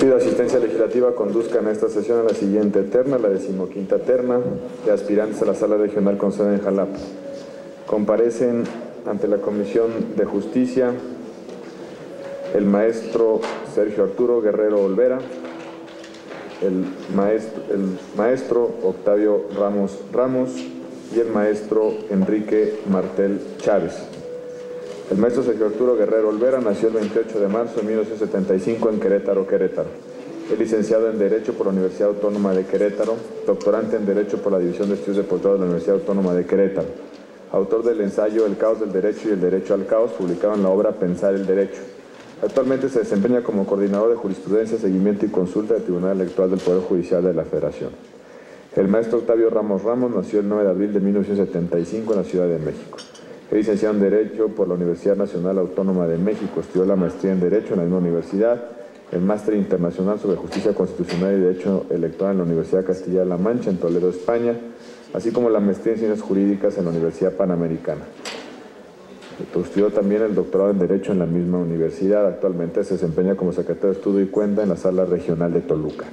Pido asistencia legislativa conduzcan a esta sesión a la siguiente terna, la 15ª terna de aspirantes a la Sala Regional con sede en Jalapa. Comparecen ante la Comisión de Justicia el maestro Sergio Arturo Guerrero Olvera, el maestro Octavio Ramos y el maestro Enrique Martel Chávez. El maestro Sergio Arturo Guerrero Olvera nació el 28 de marzo de 1975 en Querétaro, Querétaro. Es licenciado en Derecho por la Universidad Autónoma de Querétaro, doctorante en Derecho por la División de Estudios de Posgrado de la Universidad Autónoma de Querétaro. Autor del ensayo El caos del derecho y el derecho al caos, publicado en la obra Pensar el derecho. Actualmente se desempeña como coordinador de jurisprudencia, seguimiento y consulta del Tribunal Electoral del Poder Judicial de la Federación. El maestro Octavio Ramos nació el 9 de abril de 1975 en la Ciudad de México. Es licenciado en Derecho por la Universidad Nacional Autónoma de México. Estudió la maestría en Derecho en la misma universidad, el máster internacional sobre Justicia Constitucional y Derecho Electoral en la Universidad Castilla-La Mancha, en Toledo, España, así como la maestría en Ciencias Jurídicas en la Universidad Panamericana. Estudió también el doctorado en Derecho en la misma universidad. Actualmente se desempeña como secretario de Estudio y Cuenta en la Sala Regional de Toluca.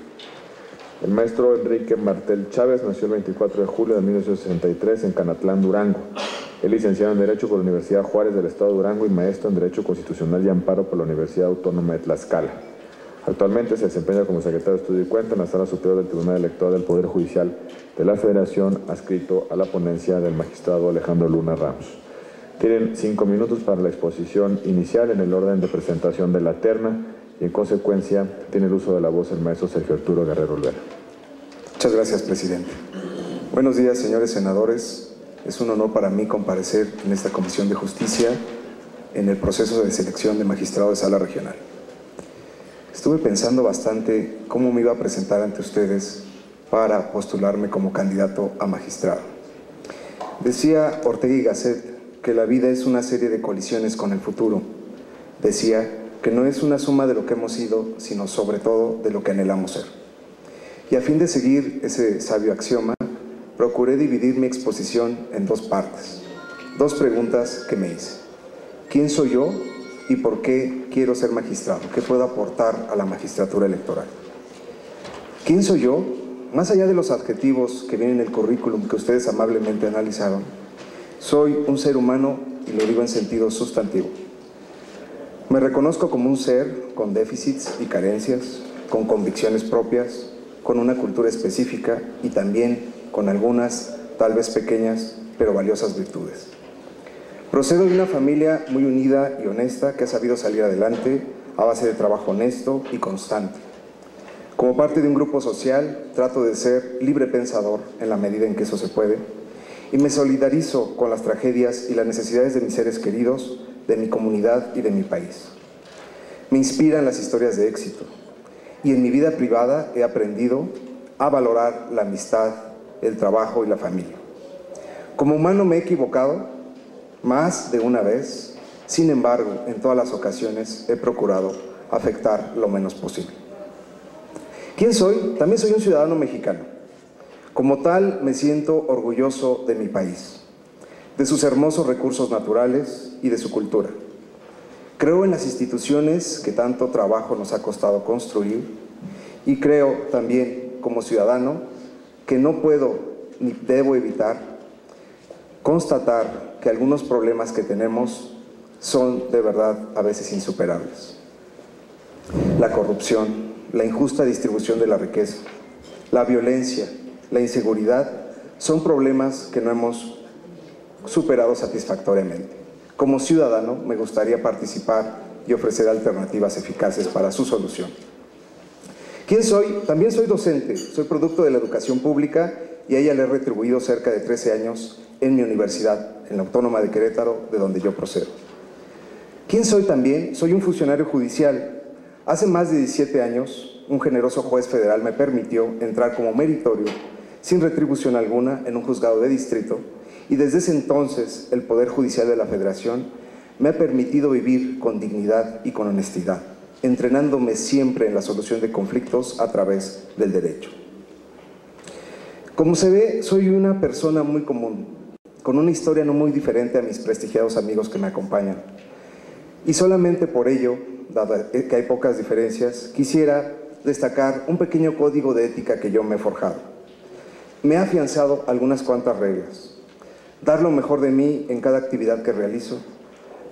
El maestro Enrique Martel Chávez nació el 24 de julio de 1963 en Canatlán, Durango. Es licenciado en Derecho por la Universidad Juárez del Estado de Durango y maestro en Derecho Constitucional y Amparo por la Universidad Autónoma de Tlaxcala. Actualmente se desempeña como secretario de Estudio y Cuenta en la Sala Superior del Tribunal Electoral del Poder Judicial de la Federación, adscrito a la ponencia del magistrado Alejandro Luna Ramos. Tienen 5 minutos para la exposición inicial en el orden de presentación de la terna y en consecuencia tiene el uso de la voz el maestro Sergio Arturo Guerrero Olvera. Muchas gracias, presidente. Buenos días, señores senadores. Es un honor para mí comparecer en esta Comisión de Justicia en el proceso de selección de magistrado de Sala Regional. Estuve pensando bastante cómo me iba a presentar ante ustedes para postularme como candidato a magistrado. Decía Ortega y Gasset que la vida es una serie de colisiones con el futuro. Decía que no es una suma de lo que hemos sido, sino sobre todo de lo que anhelamos ser. Y a fin de seguir ese sabio axioma, procuré dividir mi exposición en 2 partes. 2 preguntas que me hice. ¿Quién soy yo y por qué quiero ser magistrado? ¿Qué puedo aportar a la magistratura electoral? ¿Quién soy yo? Más allá de los adjetivos que vienen en el currículum que ustedes amablemente analizaron, soy un ser humano y lo digo en sentido sustantivo. Me reconozco como un ser con déficits y carencias, con convicciones propias, con una cultura específica y también con algunas, tal vez pequeñas, pero valiosas virtudes. Procedo de una familia muy unida y honesta que ha sabido salir adelante a base de trabajo honesto y constante. Como parte de un grupo social, trato de ser libre pensador en la medida en que eso se puede y me solidarizo con las tragedias y las necesidades de mis seres queridos, de mi comunidad y de mi país. Me inspiran las historias de éxito y en mi vida privada he aprendido a valorar la amistad, el trabajo y la familia. Como humano me he equivocado más de una vez, sin embargo, en todas las ocasiones he procurado afectar lo menos posible. ¿Quién soy? También soy un ciudadano mexicano. Como tal, me siento orgulloso de mi país, de sus hermosos recursos naturales y de su cultura. Creo en las instituciones que tanto trabajo nos ha costado construir y creo también, como ciudadano, que no puedo ni debo evitar constatar que algunos problemas que tenemos son de verdad a veces insuperables. La corrupción, la injusta distribución de la riqueza, la violencia, la inseguridad son problemas que no hemos superado satisfactoriamente. Como ciudadano me gustaría participar y ofrecer alternativas eficaces para su solución. ¿Quién soy? También soy docente, soy producto de la educación pública y a ella le he retribuido cerca de 13 años en mi universidad, en la Autónoma de Querétaro, de donde yo procedo. ¿Quién soy también? Soy un funcionario judicial. Hace más de 17 años, un generoso juez federal me permitió entrar como meritorio, sin retribución alguna, en un juzgado de distrito y desde ese entonces el Poder Judicial de la Federación me ha permitido vivir con dignidad y con honestidad, entrenándome siempre en la solución de conflictos a través del derecho. Como se ve, soy una persona muy común, con una historia no muy diferente a mis prestigiados amigos que me acompañan. Y solamente por ello, dado que hay pocas diferencias, quisiera destacar un pequeño código de ética que yo me he forjado. Me he afianzado algunas cuantas reglas. Dar lo mejor de mí en cada actividad que realizo,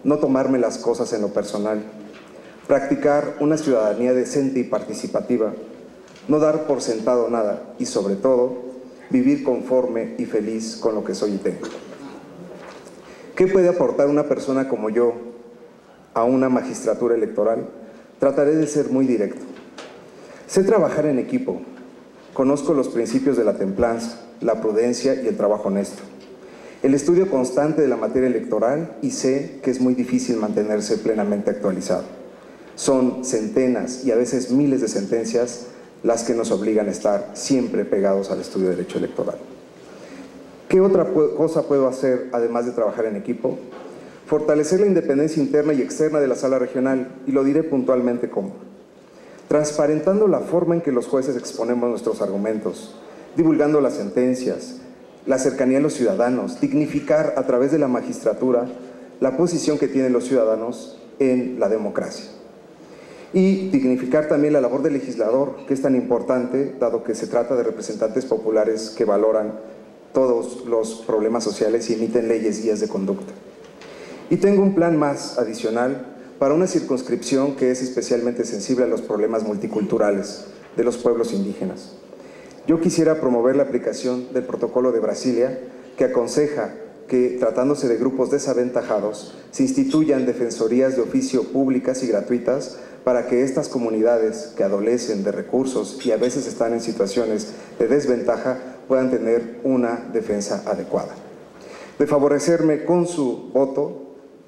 no tomarme las cosas en lo personal, practicar una ciudadanía decente y participativa, no dar por sentado nada y, sobre todo, vivir conforme y feliz con lo que soy y tengo. ¿Qué puede aportar una persona como yo a una magistratura electoral? Trataré de ser muy directo. Sé trabajar en equipo, conozco los principios de la templanza, la prudencia y el trabajo honesto, el estudio constante de la materia electoral, y sé que es muy difícil mantenerse plenamente actualizado. Son centenas y a veces miles de sentencias las que nos obligan a estar siempre pegados al estudio de derecho electoral. ¿Qué otra cosa puedo hacer además de trabajar en equipo? Fortalecer la independencia interna y externa de la Sala Regional, y lo diré puntualmente cómo. Transparentando la forma en que los jueces exponemos nuestros argumentos, divulgando las sentencias, la cercanía a los ciudadanos, dignificar a través de la magistratura la posición que tienen los ciudadanos en la democracia. Y dignificar también la labor del legislador, que es tan importante, dado que se trata de representantes populares que valoran todos los problemas sociales y emiten leyes, guías de conducta. Y tengo un plan más adicional para una circunscripción que es especialmente sensible a los problemas multiculturales de los pueblos indígenas. Yo quisiera promover la aplicación del Protocolo de Brasilia, que aconseja que, tratándose de grupos desaventajados, se instituyan defensorías de oficio públicas y gratuitas para que estas comunidades que adolecen de recursos y a veces están en situaciones de desventaja puedan tener una defensa adecuada. De favorecerme con su voto,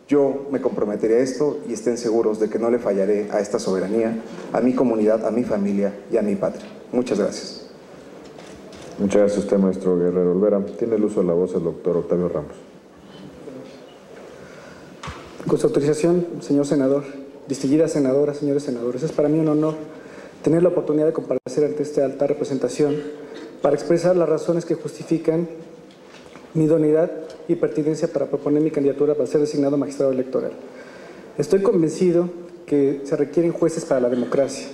yo me comprometeré a esto, y estén seguros de que no le fallaré a esta soberanía, a mi comunidad, a mi familia y a mi patria. Muchas gracias. Muchas gracias a usted, maestro Guerrero Olvera. Tiene el uso de la voz el doctor Octavio Ramos. Con su autorización, señor senador, distinguidas senadoras, señores senadores, es para mí un honor tener la oportunidad de comparecer ante esta alta representación para expresar las razones que justifican mi idoneidad y pertinencia para proponer mi candidatura para ser designado magistrado electoral. Estoy convencido que se requieren jueces para la democracia.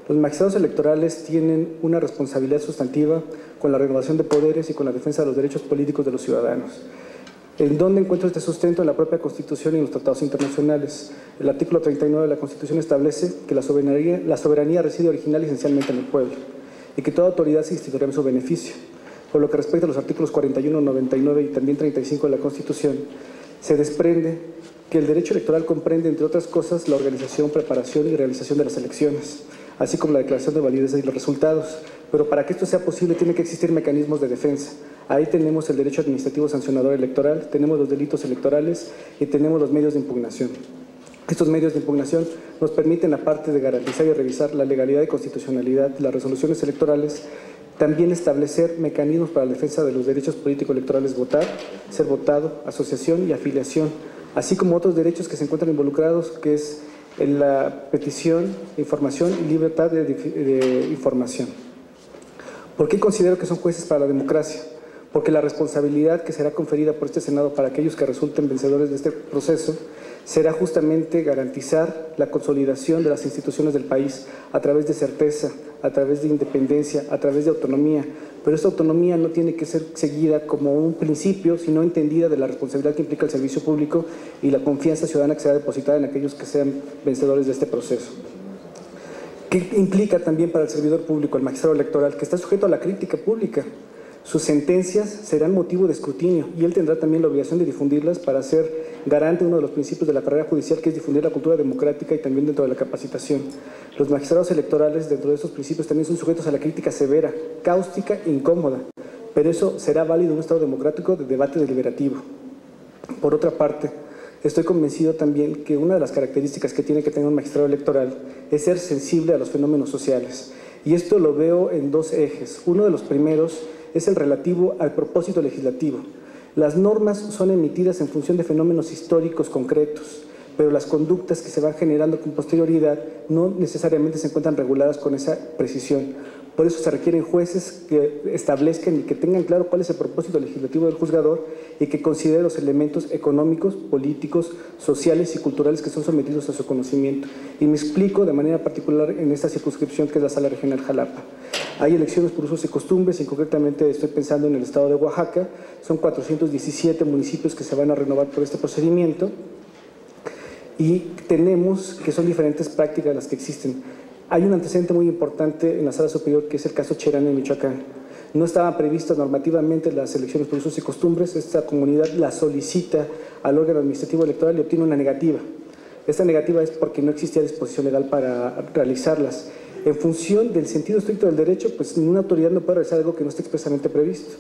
Los magistrados electorales tienen una responsabilidad sustantiva con la renovación de poderes y con la defensa de los derechos políticos de los ciudadanos. ¿En dónde encuentro este sustento? En la propia Constitución y en los tratados internacionales. El artículo 39 de la Constitución establece que la soberanía reside original y esencialmente en el pueblo, y que toda autoridad se instituirá en su beneficio. Por lo que respecta a los artículos 41, 99 y también 35 de la Constitución, se desprende que el derecho electoral comprende, entre otras cosas, la organización, preparación y realización de las elecciones, así como la declaración de validez de los resultados. Pero para que esto sea posible tiene que existir mecanismos de defensa. Ahí tenemos el derecho administrativo sancionador electoral, tenemos los delitos electorales y tenemos los medios de impugnación. Estos medios de impugnación nos permiten, aparte de garantizar y revisar la legalidad y constitucionalidad de las resoluciones electorales, también establecer mecanismos para la defensa de los derechos político-electorales: votar, ser votado, asociación y afiliación, así como otros derechos que se encuentran involucrados, que es en la petición, información y libertad de información. ¿Por qué considero que son jueces para la democracia? Porque la responsabilidad que será conferida por este Senado para aquellos que resulten vencedores de este proceso será justamente garantizar la consolidación de las instituciones del país a través de certeza, a través de independencia, a través de autonomía. Pero esta autonomía no tiene que ser seguida como un principio, sino entendida de la responsabilidad que implica el servicio público y la confianza ciudadana que será depositada en aquellos que sean vencedores de este proceso. ¿Qué implica también para el servidor público, el magistrado electoral? Que está sujeto a la crítica pública. Sus sentencias serán motivo de escrutinio y él tendrá también la obligación de difundirlas para ser garante de uno de los principios de la carrera judicial, que es difundir la cultura democrática, y también dentro de la capacitación. Los magistrados electorales, dentro de esos principios, también son sujetos a la crítica severa, cáustica e incómoda, pero eso será válido en un Estado democrático de debate deliberativo. Por otra parte, estoy convencido también que una de las características que tiene que tener un magistrado electoral es ser sensible a los fenómenos sociales. Y esto lo veo en dos ejes. Uno de los primeros es el relativo al propósito legislativo. Las normas son emitidas en función de fenómenos históricos concretos, pero las conductas que se van generando con posterioridad no necesariamente se encuentran reguladas con esa precisión. Por eso se requieren jueces que establezcan y que tengan claro cuál es el propósito legislativo del juzgador y que considere los elementos económicos, políticos, sociales y culturales que son sometidos a su conocimiento. Y me explico de manera particular en esta circunscripción que es la Sala Regional Jalapa. Hay elecciones por usos y costumbres y concretamente estoy pensando en el estado de Oaxaca. Son 417 municipios que se van a renovar por este procedimiento y tenemos que son diferentes prácticas las que existen. Hay un antecedente muy importante en la Sala Superior que es el caso Cherán en Michoacán. No estaban previstas normativamente las elecciones por usos y costumbres. Esta comunidad la solicita al órgano administrativo electoral y obtiene una negativa. Esta negativa es porque no existía disposición legal para realizarlas. En función del sentido estricto del derecho, pues ninguna autoridad no puede realizar algo que no esté expresamente previsto.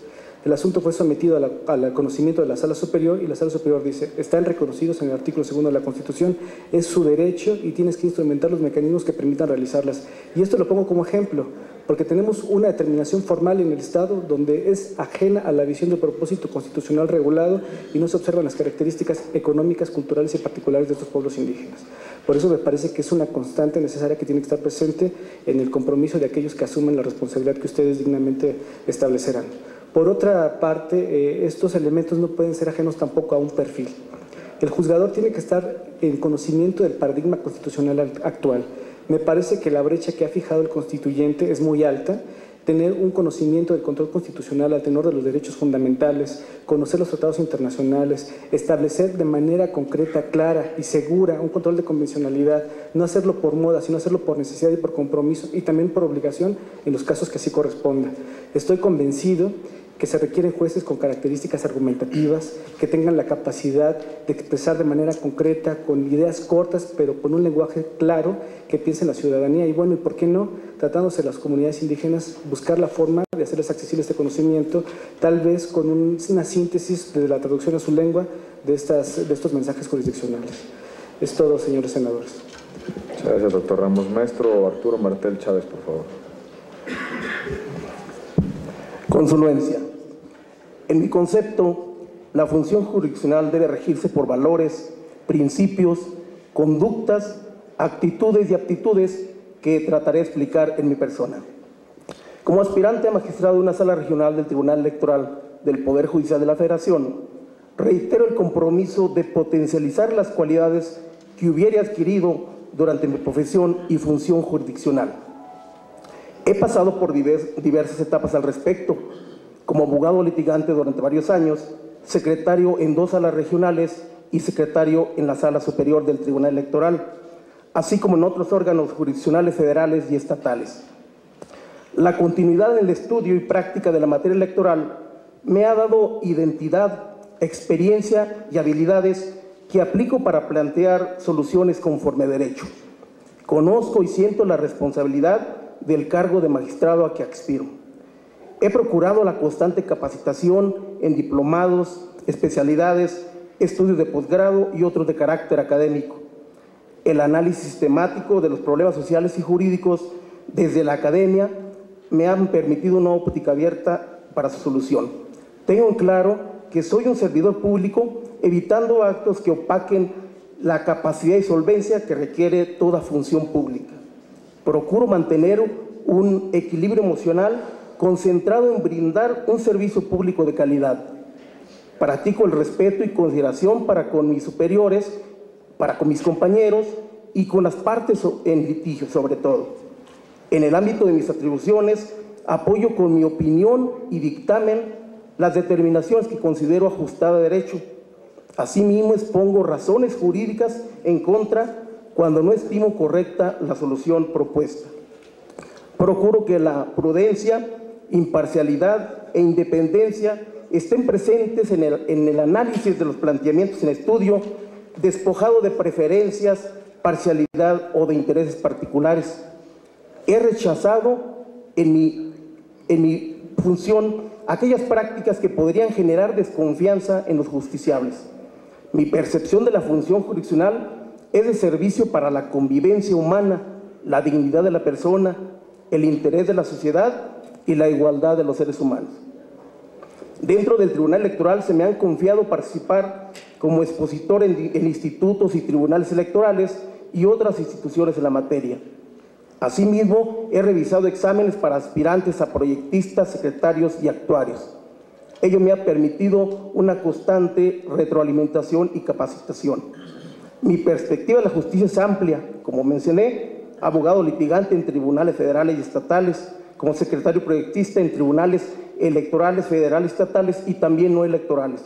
El asunto fue sometido al conocimiento de la Sala Superior y la Sala Superior dice, están reconocidos en el artículo 2 de la Constitución, es su derecho y tienes que instrumentar los mecanismos que permitan realizarlas. Y esto lo pongo como ejemplo, porque tenemos una determinación formal en el Estado donde es ajena a la visión del propósito constitucional regulado y no se observan las características económicas, culturales y particulares de estos pueblos indígenas. Por eso me parece que es una constante necesaria que tiene que estar presente en el compromiso de aquellos que asumen la responsabilidad que ustedes dignamente establecerán. Por otra parte, estos elementos no pueden ser ajenos tampoco a un perfil. El juzgador tiene que estar en conocimiento del paradigma constitucional actual. Me parece que la brecha que ha fijado el constituyente es muy alta. Tener un conocimiento del control constitucional al tenor de los derechos fundamentales, conocer los tratados internacionales, establecer de manera concreta, clara y segura un control de convencionalidad, no hacerlo por moda, sino hacerlo por necesidad y por compromiso y también por obligación en los casos que así corresponda. Estoy convencido que se requieren jueces con características argumentativas, que tengan la capacidad de expresar de manera concreta, con ideas cortas, pero con un lenguaje claro, que piense en la ciudadanía. Y bueno, ¿y por qué no? Tratándose de las comunidades indígenas, buscar la forma de hacerles accesible este conocimiento, tal vez con una síntesis de la traducción a su lengua de estos mensajes jurisdiccionales. Es todo, señores senadores. Muchas gracias, doctor Ramos. Maestro Arturo Martel Chávez, por favor. Confluencia. En mi concepto, la función jurisdiccional debe regirse por valores, principios, conductas, actitudes y aptitudes que trataré de explicar en mi persona. Como aspirante a magistrado de una sala regional del Tribunal Electoral del Poder Judicial de la Federación, reitero el compromiso de potencializar las cualidades que hubiera adquirido durante mi profesión y función jurisdiccional. He pasado por diversas etapas al respecto, como abogado litigante durante varios años, secretario en 2 salas regionales y secretario en la Sala Superior del Tribunal Electoral, así como en otros órganos jurisdiccionales federales y estatales. La continuidad en el estudio y práctica de la materia electoral me ha dado identidad, experiencia y habilidades que aplico para plantear soluciones conforme a derecho. Conozco y siento la responsabilidad del cargo de magistrado a que aspiro. He procurado la constante capacitación en diplomados, especialidades, estudios de posgrado y otros de carácter académico. El análisis sistemático de los problemas sociales y jurídicos desde la academia me han permitido una óptica abierta para su solución. Tengo en claro que soy un servidor público, evitando actos que opaquen la capacidad y solvencia que requiere toda función pública. Procuro mantener un equilibrio emocional concentrado en brindar un servicio público de calidad. Practico el respeto y consideración para con mis superiores, para con mis compañeros y con las partes en litigio sobre todo. En el ámbito de mis atribuciones, apoyo con mi opinión y dictamen las determinaciones que considero ajustadas a derecho. Asimismo, expongo razones jurídicas en contra cuando no estimo correcta la solución propuesta. Procuro que la prudencia, imparcialidad e independencia estén presentes en el análisis de los planteamientos en estudio, despojado de preferencias, parcialidad o de intereses particulares. He rechazado en mi función aquellas prácticas que podrían generar desconfianza en los justiciables. Mi percepción de la función jurisdiccional es de servicio para la convivencia humana, la dignidad de la persona, el interés de la sociedad y la igualdad de los seres humanos. Dentro del Tribunal Electoral se me han confiado participar como expositor en institutos y tribunales electorales y otras instituciones en la materia. Asimismo, he revisado exámenes para aspirantes a proyectistas, secretarios y actuarios. Ello me ha permitido una constante retroalimentación y capacitación. Mi perspectiva de la justicia es amplia, como mencioné, abogado litigante en tribunales federales y estatales, como secretario proyectista en tribunales electorales, federales, estatales y también no electorales.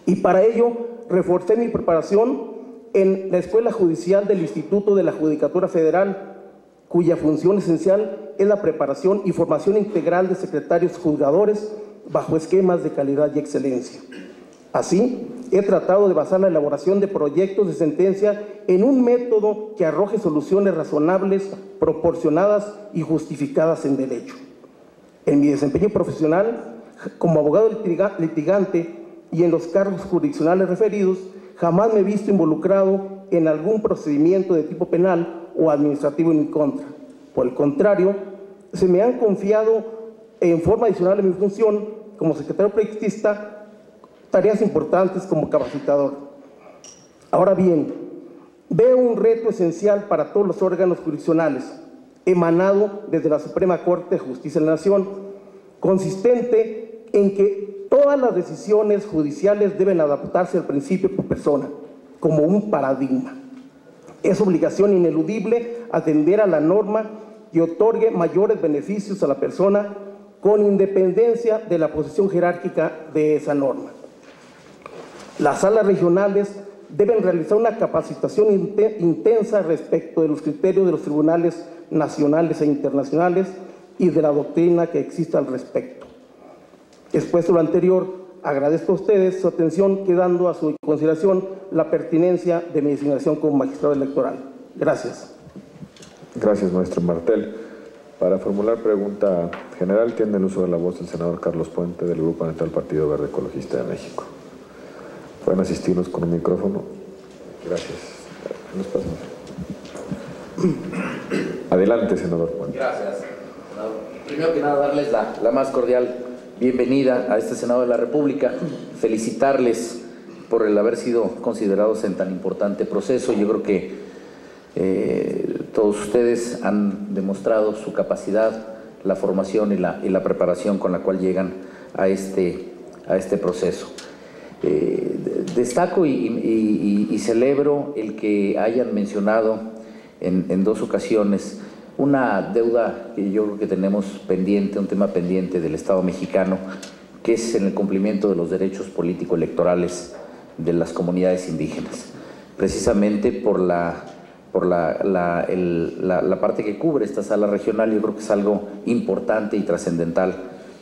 Y para ello reforcé mi preparación en la Escuela Judicial del Instituto de la Judicatura Federal, cuya función esencial es la preparación y formación integral de secretarios juzgadores bajo esquemas de calidad y excelencia. Así, he tratado de basar la elaboración de proyectos de sentencia en un método que arroje soluciones razonables, proporcionadas y justificadas en derecho. En mi desempeño profesional, como abogado litigante y en los cargos jurisdiccionales referidos, jamás me he visto involucrado en algún procedimiento de tipo penal o administrativo en mi contra. Por el contrario, se me han confiado en forma adicional en mi función como secretario proyectista tareas importantes como capacitador. Ahora bien, veo un reto esencial para todos los órganos jurisdiccionales, emanado desde la Suprema Corte de Justicia de la Nación, consistente en que todas las decisiones judiciales deben adaptarse al principio por persona, como un paradigma. Es obligación ineludible atender a la norma que otorgue mayores beneficios a la persona con independencia de la posición jerárquica de esa norma. Las salas regionales deben realizar una capacitación intensa respecto de los criterios de los tribunales nacionales e internacionales y de la doctrina que existe al respecto. Expuesto lo anterior, agradezco a ustedes su atención, quedando a su consideración la pertinencia de mi designación como magistrado electoral. Gracias. Gracias, maestro Martel. Para formular pregunta general, tiene el uso de la voz el senador Carlos Puente, del Grupo Parlamentario del Partido Verde Ecologista de México. Pueden asistirnos con un micrófono. Gracias. Nos pasamos. Adelante, senador Puente. Gracias, senador. Primero que nada, darles la más cordial bienvenida a este Senado de la República, felicitarles por el haber sido considerados en tan importante proceso. Yo creo que todos ustedes han demostrado su capacidad, la formación y la preparación con la cual llegan a este proceso. Destaco y celebro el que hayan mencionado en dos ocasiones una deuda que yo creo que tenemos pendiente, un tema pendiente del Estado mexicano, que es en el cumplimiento de los derechos político-electorales de las comunidades indígenas. Precisamente por la parte que cubre esta sala regional, yo creo que es algo importante y trascendental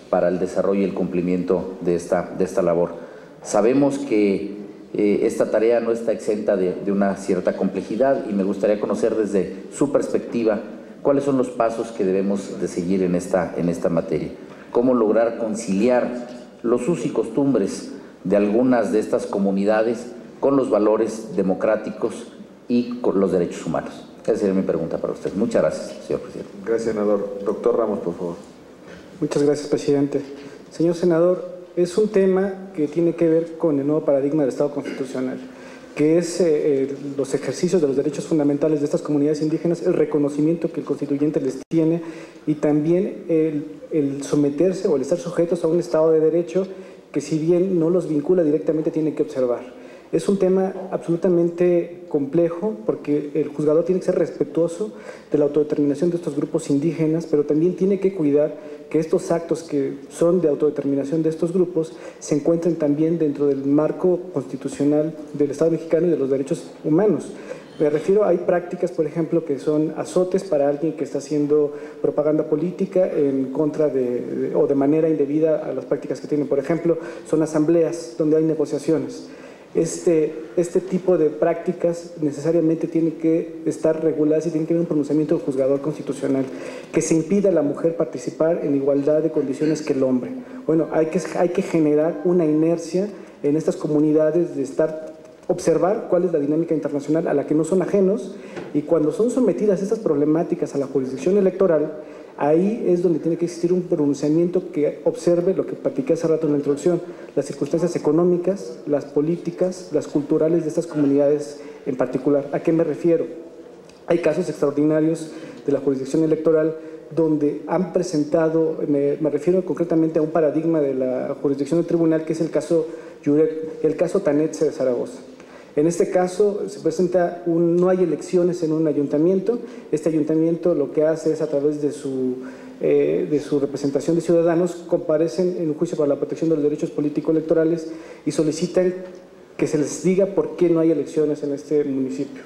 para el desarrollo y el cumplimiento de esta labor. Sabemos que esta tarea no está exenta de una cierta complejidad y me gustaría conocer desde su perspectiva cuáles son los pasos que debemos de seguir en esta materia. Cómo lograr conciliar los usos y costumbres de algunas de estas comunidades con los valores democráticos y con los derechos humanos. Esa sería mi pregunta para usted. Muchas gracias, señor presidente. Gracias, senador. Doctor Ramos, por favor. Muchas gracias, presidente. Señor senador, es un tema que tiene que ver con el nuevo paradigma del Estado constitucional, que es los ejercicios de los derechos fundamentales de estas comunidades indígenas, el reconocimiento que el constituyente les tiene y también el someterse o el estar sujetos a un Estado de Derecho que, si bien no los vincula directamente, tiene que observar. Es un tema absolutamente complejo porque el juzgador tiene que ser respetuoso de la autodeterminación de estos grupos indígenas, pero también tiene que cuidar que estos actos que son de autodeterminación de estos grupos se encuentren también dentro del marco constitucional del Estado mexicano y de los derechos humanos. Me refiero, hay prácticas, por ejemplo, que son azotes para alguien que está haciendo propaganda política en contra o de manera indebida a las prácticas que tienen. Por ejemplo, son asambleas donde hay negociaciones. Este tipo de prácticas necesariamente tiene que estar reguladas y tiene que haber un pronunciamiento del juzgador constitucional que se impida a la mujer participar en igualdad de condiciones que el hombre. Bueno, hay que generar una inercia en estas comunidades de estar observar cuál es la dinámica internacional a la que no son ajenos, y cuando son sometidas estas problemáticas a la jurisdicción electoral, ahí es donde tiene que existir un pronunciamiento que observe lo que platiqué hace rato en la introducción, las circunstancias económicas, las políticas, las culturales de estas comunidades en particular. ¿A qué me refiero? Hay casos extraordinarios de la jurisdicción electoral donde han presentado, me refiero concretamente a un paradigma de la jurisdicción del tribunal, que es el caso Jurek, el caso Tanetse de Zaragoza. En este caso se presenta no hay elecciones en un ayuntamiento. Este ayuntamiento lo que hace es, a través de su representación de ciudadanos, comparecen en un juicio para la protección de los derechos político-electorales y solicitan que se les diga por qué no hay elecciones en este municipio.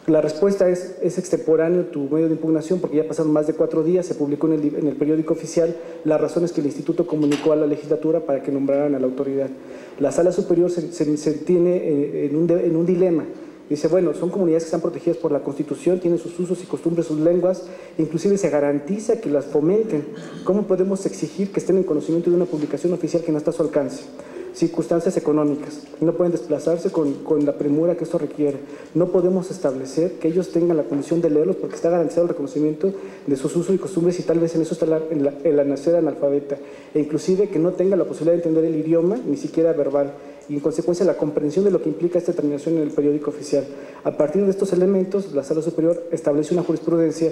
La respuesta es extemporáneo tu medio de impugnación, porque ya pasaron más de 4 días, se publicó en el periódico oficial las razones que el instituto comunicó a la legislatura para que nombraran a la autoridad. La Sala Superior se tiene en un dilema. Dice, bueno, son comunidades que están protegidas por la Constitución, tienen sus usos y costumbres, sus lenguas, inclusive se garantiza que las fomenten. ¿Cómo podemos exigir que estén en conocimiento de una publicación oficial que no está a su alcance? Circunstancias económicas, no pueden desplazarse con la premura que esto requiere. No podemos establecer que ellos tengan la condición de leerlos porque está garantizado el reconocimiento de sus usos y costumbres, y tal vez en eso está el nacer analfabeta, e inclusive que no tenga la posibilidad de entender el idioma, ni siquiera verbal, y en consecuencia la comprensión de lo que implica esta determinación en el periódico oficial. A partir de estos elementos, la Sala Superior establece una jurisprudencia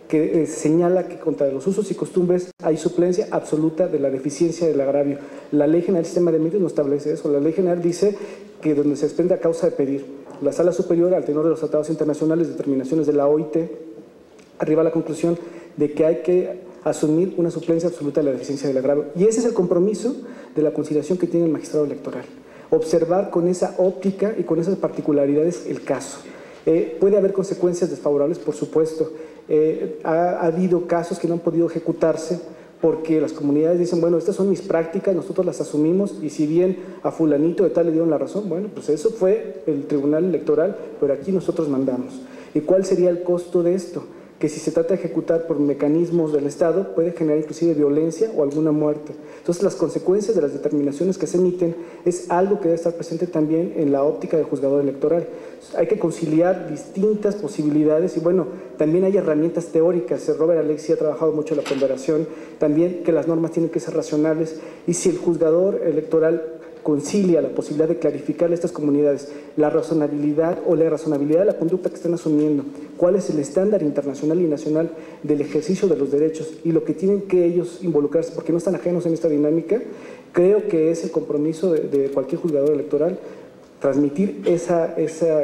que señala que contra los usos y costumbres hay suplencia absoluta de la deficiencia del agravio. La Ley General del Sistema de Medios no establece eso. La Ley General dice que donde se desprende a causa de pedir. La Sala Superior, al tenor de los tratados internacionales, determinaciones de la OIT, arriba a la conclusión de que hay que asumir una suplencia absoluta de la deficiencia del agravio. Y ese es el compromiso de la conciliación que tiene el magistrado electoral. Observar con esa óptica y con esas particularidades el caso. Puede haber consecuencias desfavorables, por supuesto. Ha habido casos que no han podido ejecutarse porque las comunidades dicen, bueno, estas son mis prácticas, nosotros las asumimos, y si bien a fulanito de tal le dieron la razón, bueno, pues eso fue el Tribunal Electoral, pero aquí nosotros mandamos. ¿Y cuál sería el costo de esto? Que si se trata de ejecutar por mecanismos del Estado, puede generar inclusive violencia o alguna muerte. Entonces, las consecuencias de las determinaciones que se emiten es algo que debe estar presente también en la óptica del juzgador electoral. Hay que conciliar distintas posibilidades y, bueno, también hay herramientas teóricas. Robert Alexi ha trabajado mucho en la ponderación, también que las normas tienen que ser racionales, y si el juzgador electoral concilia la posibilidad de clarificar a estas comunidades la razonabilidad o la irrazonabilidad de la conducta que están asumiendo, cuál es el estándar internacional y nacional del ejercicio de los derechos y lo que tienen que ellos involucrarse, porque no están ajenos en esta dinámica, creo que es el compromiso de cualquier juzgador electoral transmitir esa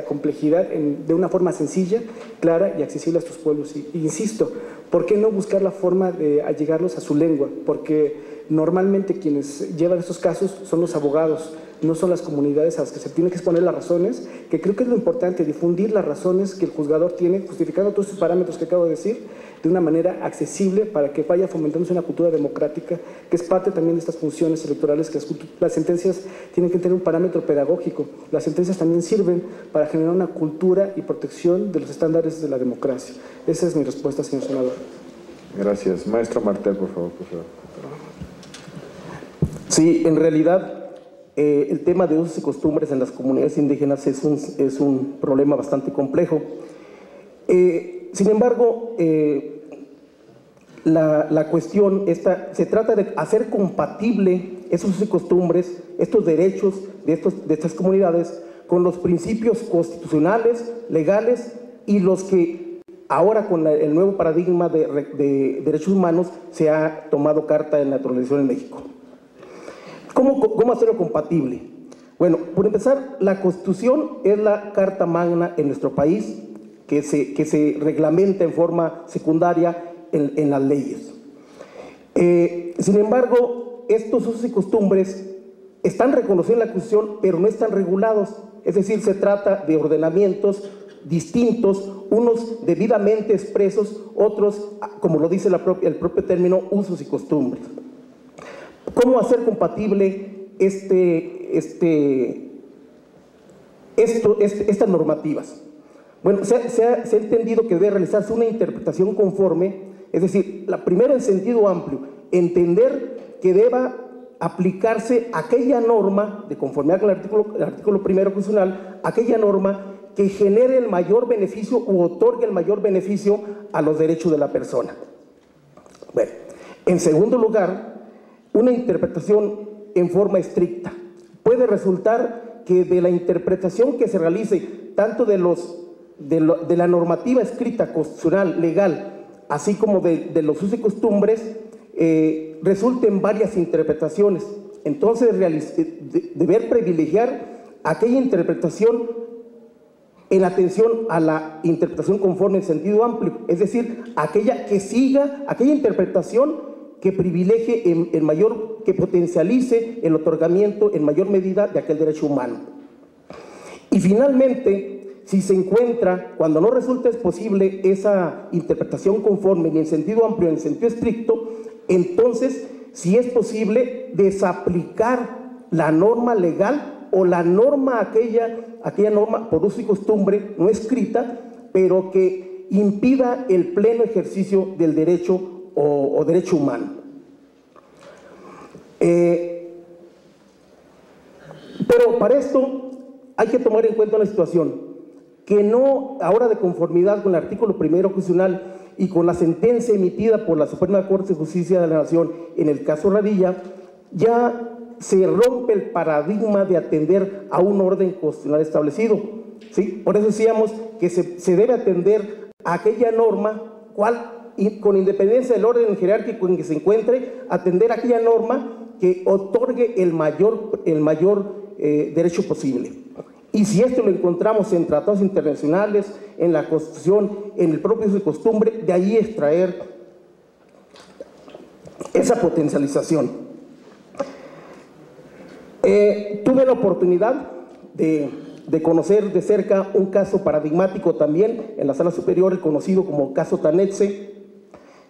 complejidad de una forma sencilla, clara y accesible a estos pueblos. Y insisto, ¿por qué no buscar la forma de allegarlos a su lengua? Porque normalmente quienes llevan estos casos son los abogados, no son las comunidades a las que se tienen que exponer las razones, que creo que es lo importante, difundir las razones que el juzgador tiene, justificando todos estos parámetros que acabo de decir, de una manera accesible para que vaya fomentándose una cultura democrática, que es parte también de estas funciones electorales, que las sentencias tienen que tener un parámetro pedagógico. Las sentencias también sirven para generar una cultura y protección de los estándares de la democracia. Esa es mi respuesta, señor senador. Gracias. Maestro Martel, por favor. Sí, en realidad el tema de usos y costumbres en las comunidades indígenas es un problema bastante complejo. Sin embargo, la cuestión se trata de hacer compatible esos usos y costumbres, estos derechos de estas comunidades con los principios constitucionales, legales y los que ahora con el nuevo paradigma de derechos humanos se ha tomado carta en naturalización en México. ¿Cómo hacerlo compatible? Bueno, por empezar, la Constitución es la carta magna en nuestro país que se reglamenta en forma secundaria en las leyes. Sin embargo, estos usos y costumbres están reconocidos en la Constitución, pero no están regulados. Es decir, se trata de ordenamientos distintos, unos debidamente expresos, otros, como lo dice el propio término, usos y costumbres. ¿Cómo hacer compatible estas normativas? Bueno, se ha entendido que debe realizarse una interpretación conforme, es decir, primero en sentido amplio, entender que deba aplicarse aquella norma de conformidad con el artículo primero constitucional aquella norma que genere el mayor beneficio u otorgue el mayor beneficio a los derechos de la persona. Bueno, en segundo lugar, una interpretación en forma estricta. Puede resultar que de la interpretación que se realice tanto de la normativa escrita, constitucional, legal, así como de los usos y costumbres, resulten varias interpretaciones. Entonces, deber privilegiar aquella interpretación en atención a la interpretación conforme en sentido amplio, es decir, aquella que siga, aquella interpretación que privilegie que potencialice el otorgamiento en mayor medida de aquel derecho humano. Y finalmente, si se encuentra, cuando no resulta posible esa interpretación conforme ni en sentido amplio ni en sentido estricto, entonces, si es posible, desaplicar la norma legal o la norma aquella norma por uso y costumbre no escrita, pero que impida el pleno ejercicio del derecho o derecho humano. Pero para esto hay que tomar en cuenta una situación, que no, ahora de conformidad con el artículo primero constitucional y con la sentencia emitida por la Suprema Corte de Justicia de la Nación en el caso Radilla, ya se rompe el paradigma de atender a un orden constitucional establecido, ¿sí? Por eso decíamos que se debe atender a aquella norma, con independencia del orden jerárquico en que se encuentre, atender a aquella norma que otorgue el mayor derecho posible. Y si esto lo encontramos en tratados internacionales, en la Constitución, en el propio uso y costumbre, de ahí extraer esa potencialización. Tuve la oportunidad de conocer de cerca un caso paradigmático también en la Sala Superior, el conocido como caso Tanetse,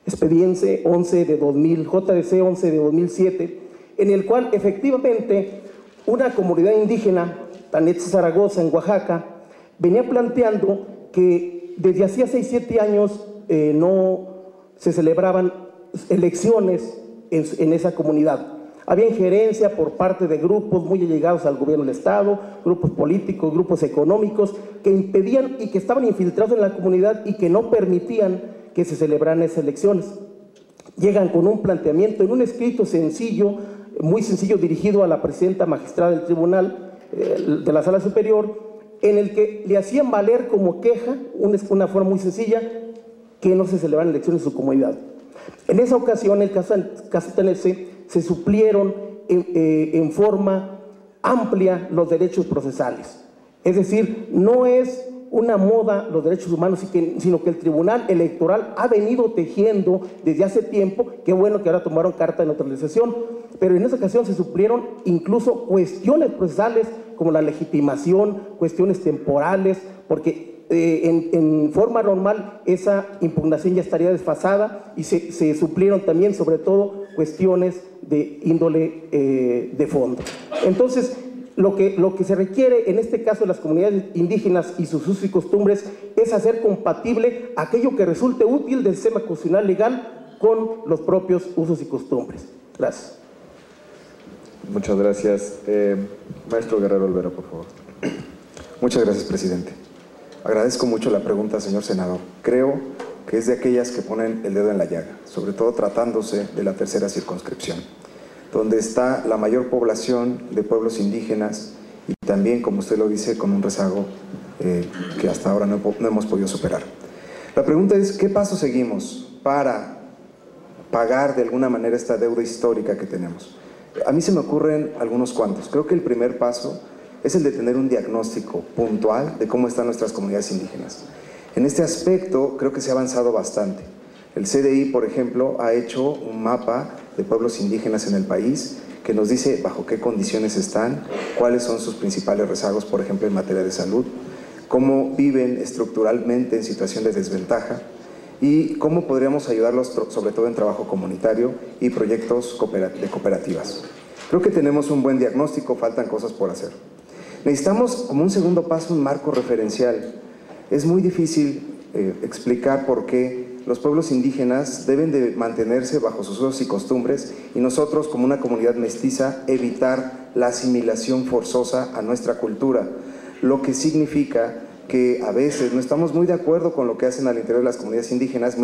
expediente 11 de 2000, JDC 11 de 2007, en el cual efectivamente una comunidad indígena, Tanetse Zaragoza, en Oaxaca, venía planteando que desde hacía 6-7 años no se celebraban elecciones en esa comunidad. Había injerencia por parte de grupos muy allegados al gobierno del Estado, grupos políticos, grupos económicos, que impedían y que estaban infiltrados en la comunidad y que no permitían que se celebraran esas elecciones. Llegan con un planteamiento en un escrito sencillo, muy sencillo, dirigido a la presidenta magistrada del tribunal de la Sala Superior, en el que le hacían valer como queja, una forma muy sencilla, que no se celebraran elecciones en su comunidad. En esa ocasión, el caso Tanetse, se suplieron en forma amplia los derechos procesales. Es decir, no es una moda los derechos humanos, sino que el Tribunal Electoral ha venido tejiendo desde hace tiempo. Qué bueno que ahora tomaron carta de neutralización, pero en esa ocasión se suplieron incluso cuestiones procesales como la legitimación, cuestiones temporales, porque en forma normal esa impugnación ya estaría desfasada, y se suplieron también sobre todo cuestiones de índole de fondo. Entonces, lo que se requiere en este caso de las comunidades indígenas y sus usos y costumbres es hacer compatible aquello que resulte útil del sistema constitucional legal con los propios usos y costumbres. Gracias. Muchas gracias. Maestro Guerrero Olvera, por favor. Muchas gracias, presidente. Agradezco mucho la pregunta, señor senador. Creo que es de aquellas que ponen el dedo en la llaga, sobre todo tratándose de la tercera circunscripción, donde está la mayor población de pueblos indígenas y también, como usted lo dice, con un rezago que hasta ahora no hemos podido superar. La pregunta es, ¿qué paso seguimos para pagar de alguna manera esta deuda histórica que tenemos? A mí se me ocurren algunos cuantos. Creo que el primer paso es el de tener un diagnóstico puntual de cómo están nuestras comunidades indígenas. En este aspecto creo que se ha avanzado bastante. El CDI, por ejemplo, ha hecho un mapa de pueblos indígenas en el país que nos dice bajo qué condiciones están, cuáles son sus principales rezagos, por ejemplo, en materia de salud, cómo viven estructuralmente en situación de desventaja y cómo podríamos ayudarlos sobre todo en trabajo comunitario y proyectos de cooperativas. Creo que tenemos un buen diagnóstico, faltan cosas por hacer. Necesitamos, como un segundo paso, un marco referencial. Es muy difícil explicar por qué los pueblos indígenas deben de mantenerse bajo sus usos y costumbres y nosotros, como una comunidad mestiza, evitar la asimilación forzosa a nuestra cultura. lo que significa que a veces no estamos muy de acuerdo con lo que hacen al interior de las comunidades indígenas,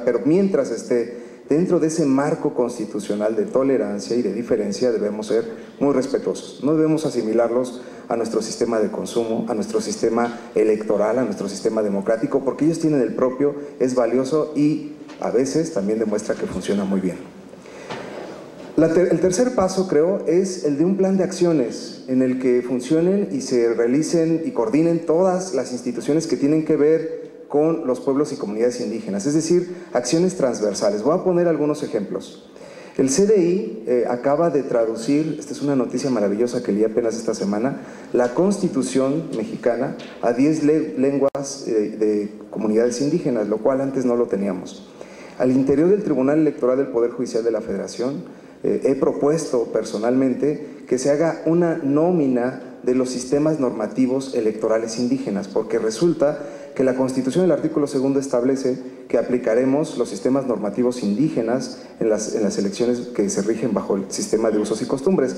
pero mientras esté dentro de ese marco constitucional de tolerancia y de diferencia, debemos ser muy respetuosos. No debemos asimilarlos a nuestro sistema de consumo, a nuestro sistema electoral, a nuestro sistema democrático, porque ellos tienen el propio, es valioso y a veces también demuestra que funciona muy bien. El tercer paso, creo, es el de un plan de acciones en el que funcionen y se realicen y coordinen todas las instituciones que tienen que ver con los pueblos y comunidades indígenas, es decir, acciones transversales. Voy a poner algunos ejemplos. El CDI acaba de traducir, esta es una noticia maravillosa que leí apenas esta semana, la Constitución mexicana a 10 lenguas de comunidades indígenas, lo cual antes no lo teníamos. Al interior del Tribunal Electoral del Poder Judicial de la Federación, he propuesto personalmente que se haga una nómina de los sistemas normativos electorales indígenas, porque resulta que la Constitución, el artículo 2 establece que aplicaremos los sistemas normativos indígenas en las elecciones que se rigen bajo el sistema de usos y costumbres.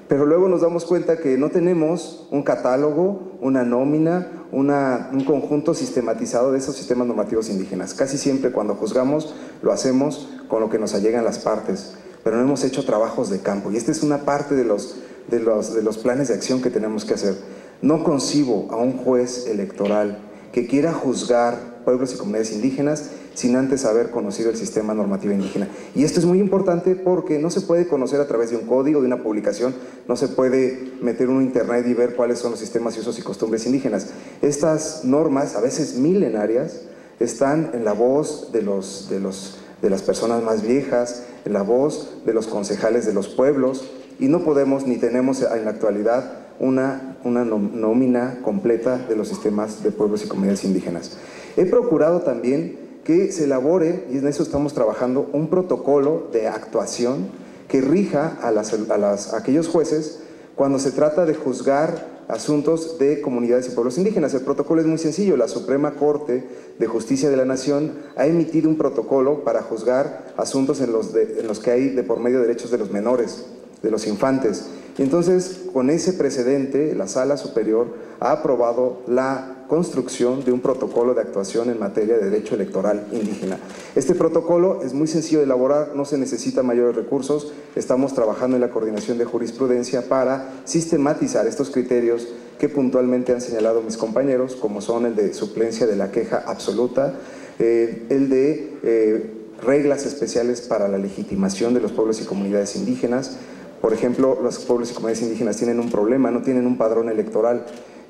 Pero luego nos damos cuenta que no tenemos un catálogo, una nómina, un conjunto sistematizado de esos sistemas normativos indígenas. Casi siempre cuando juzgamos lo hacemos con lo que nos allegan las partes, pero no hemos hecho trabajos de campo. Y esta es una parte de los planes de acción que tenemos que hacer. No concibo a un juez electoral que quiera juzgar pueblos y comunidades indígenas sin antes haber conocido el sistema normativo indígena. Y esto es muy importante porque no se puede conocer a través de un código, de una publicación, no se puede meter uno en internet y ver cuáles son los sistemas y usos y costumbres indígenas. Estas normas, a veces milenarias, están en la voz de las personas más viejas, en la voz de los concejales de los pueblos, y no podemos ni tenemos en la actualidad una nómina completa de los sistemas de pueblos y comunidades indígenas. He procurado también que se elabore, y en eso estamos trabajando, un protocolo de actuación que rija a aquellos jueces cuando se trata de juzgar asuntos de comunidades y pueblos indígenas. El protocolo es muy sencillo. La Suprema Corte de Justicia de la Nación ha emitido un protocolo para juzgar asuntos en los que hay de por medio derechos de los menores, de los infantes. Y entonces, con ese precedente, la Sala Superior ha aprobado la construcción de un protocolo de actuación en materia de derecho electoral indígena. Este protocolo es muy sencillo de elaborar, no se necesita mayores recursos. Estamos trabajando en la coordinación de jurisprudencia para sistematizar estos criterios que puntualmente han señalado mis compañeros, como son el de suplencia de la queja absoluta, el de reglas especiales para la legitimación de los pueblos y comunidades indígenas. Por ejemplo, los pueblos y comunidades indígenas tienen un problema, no tienen un padrón electoral,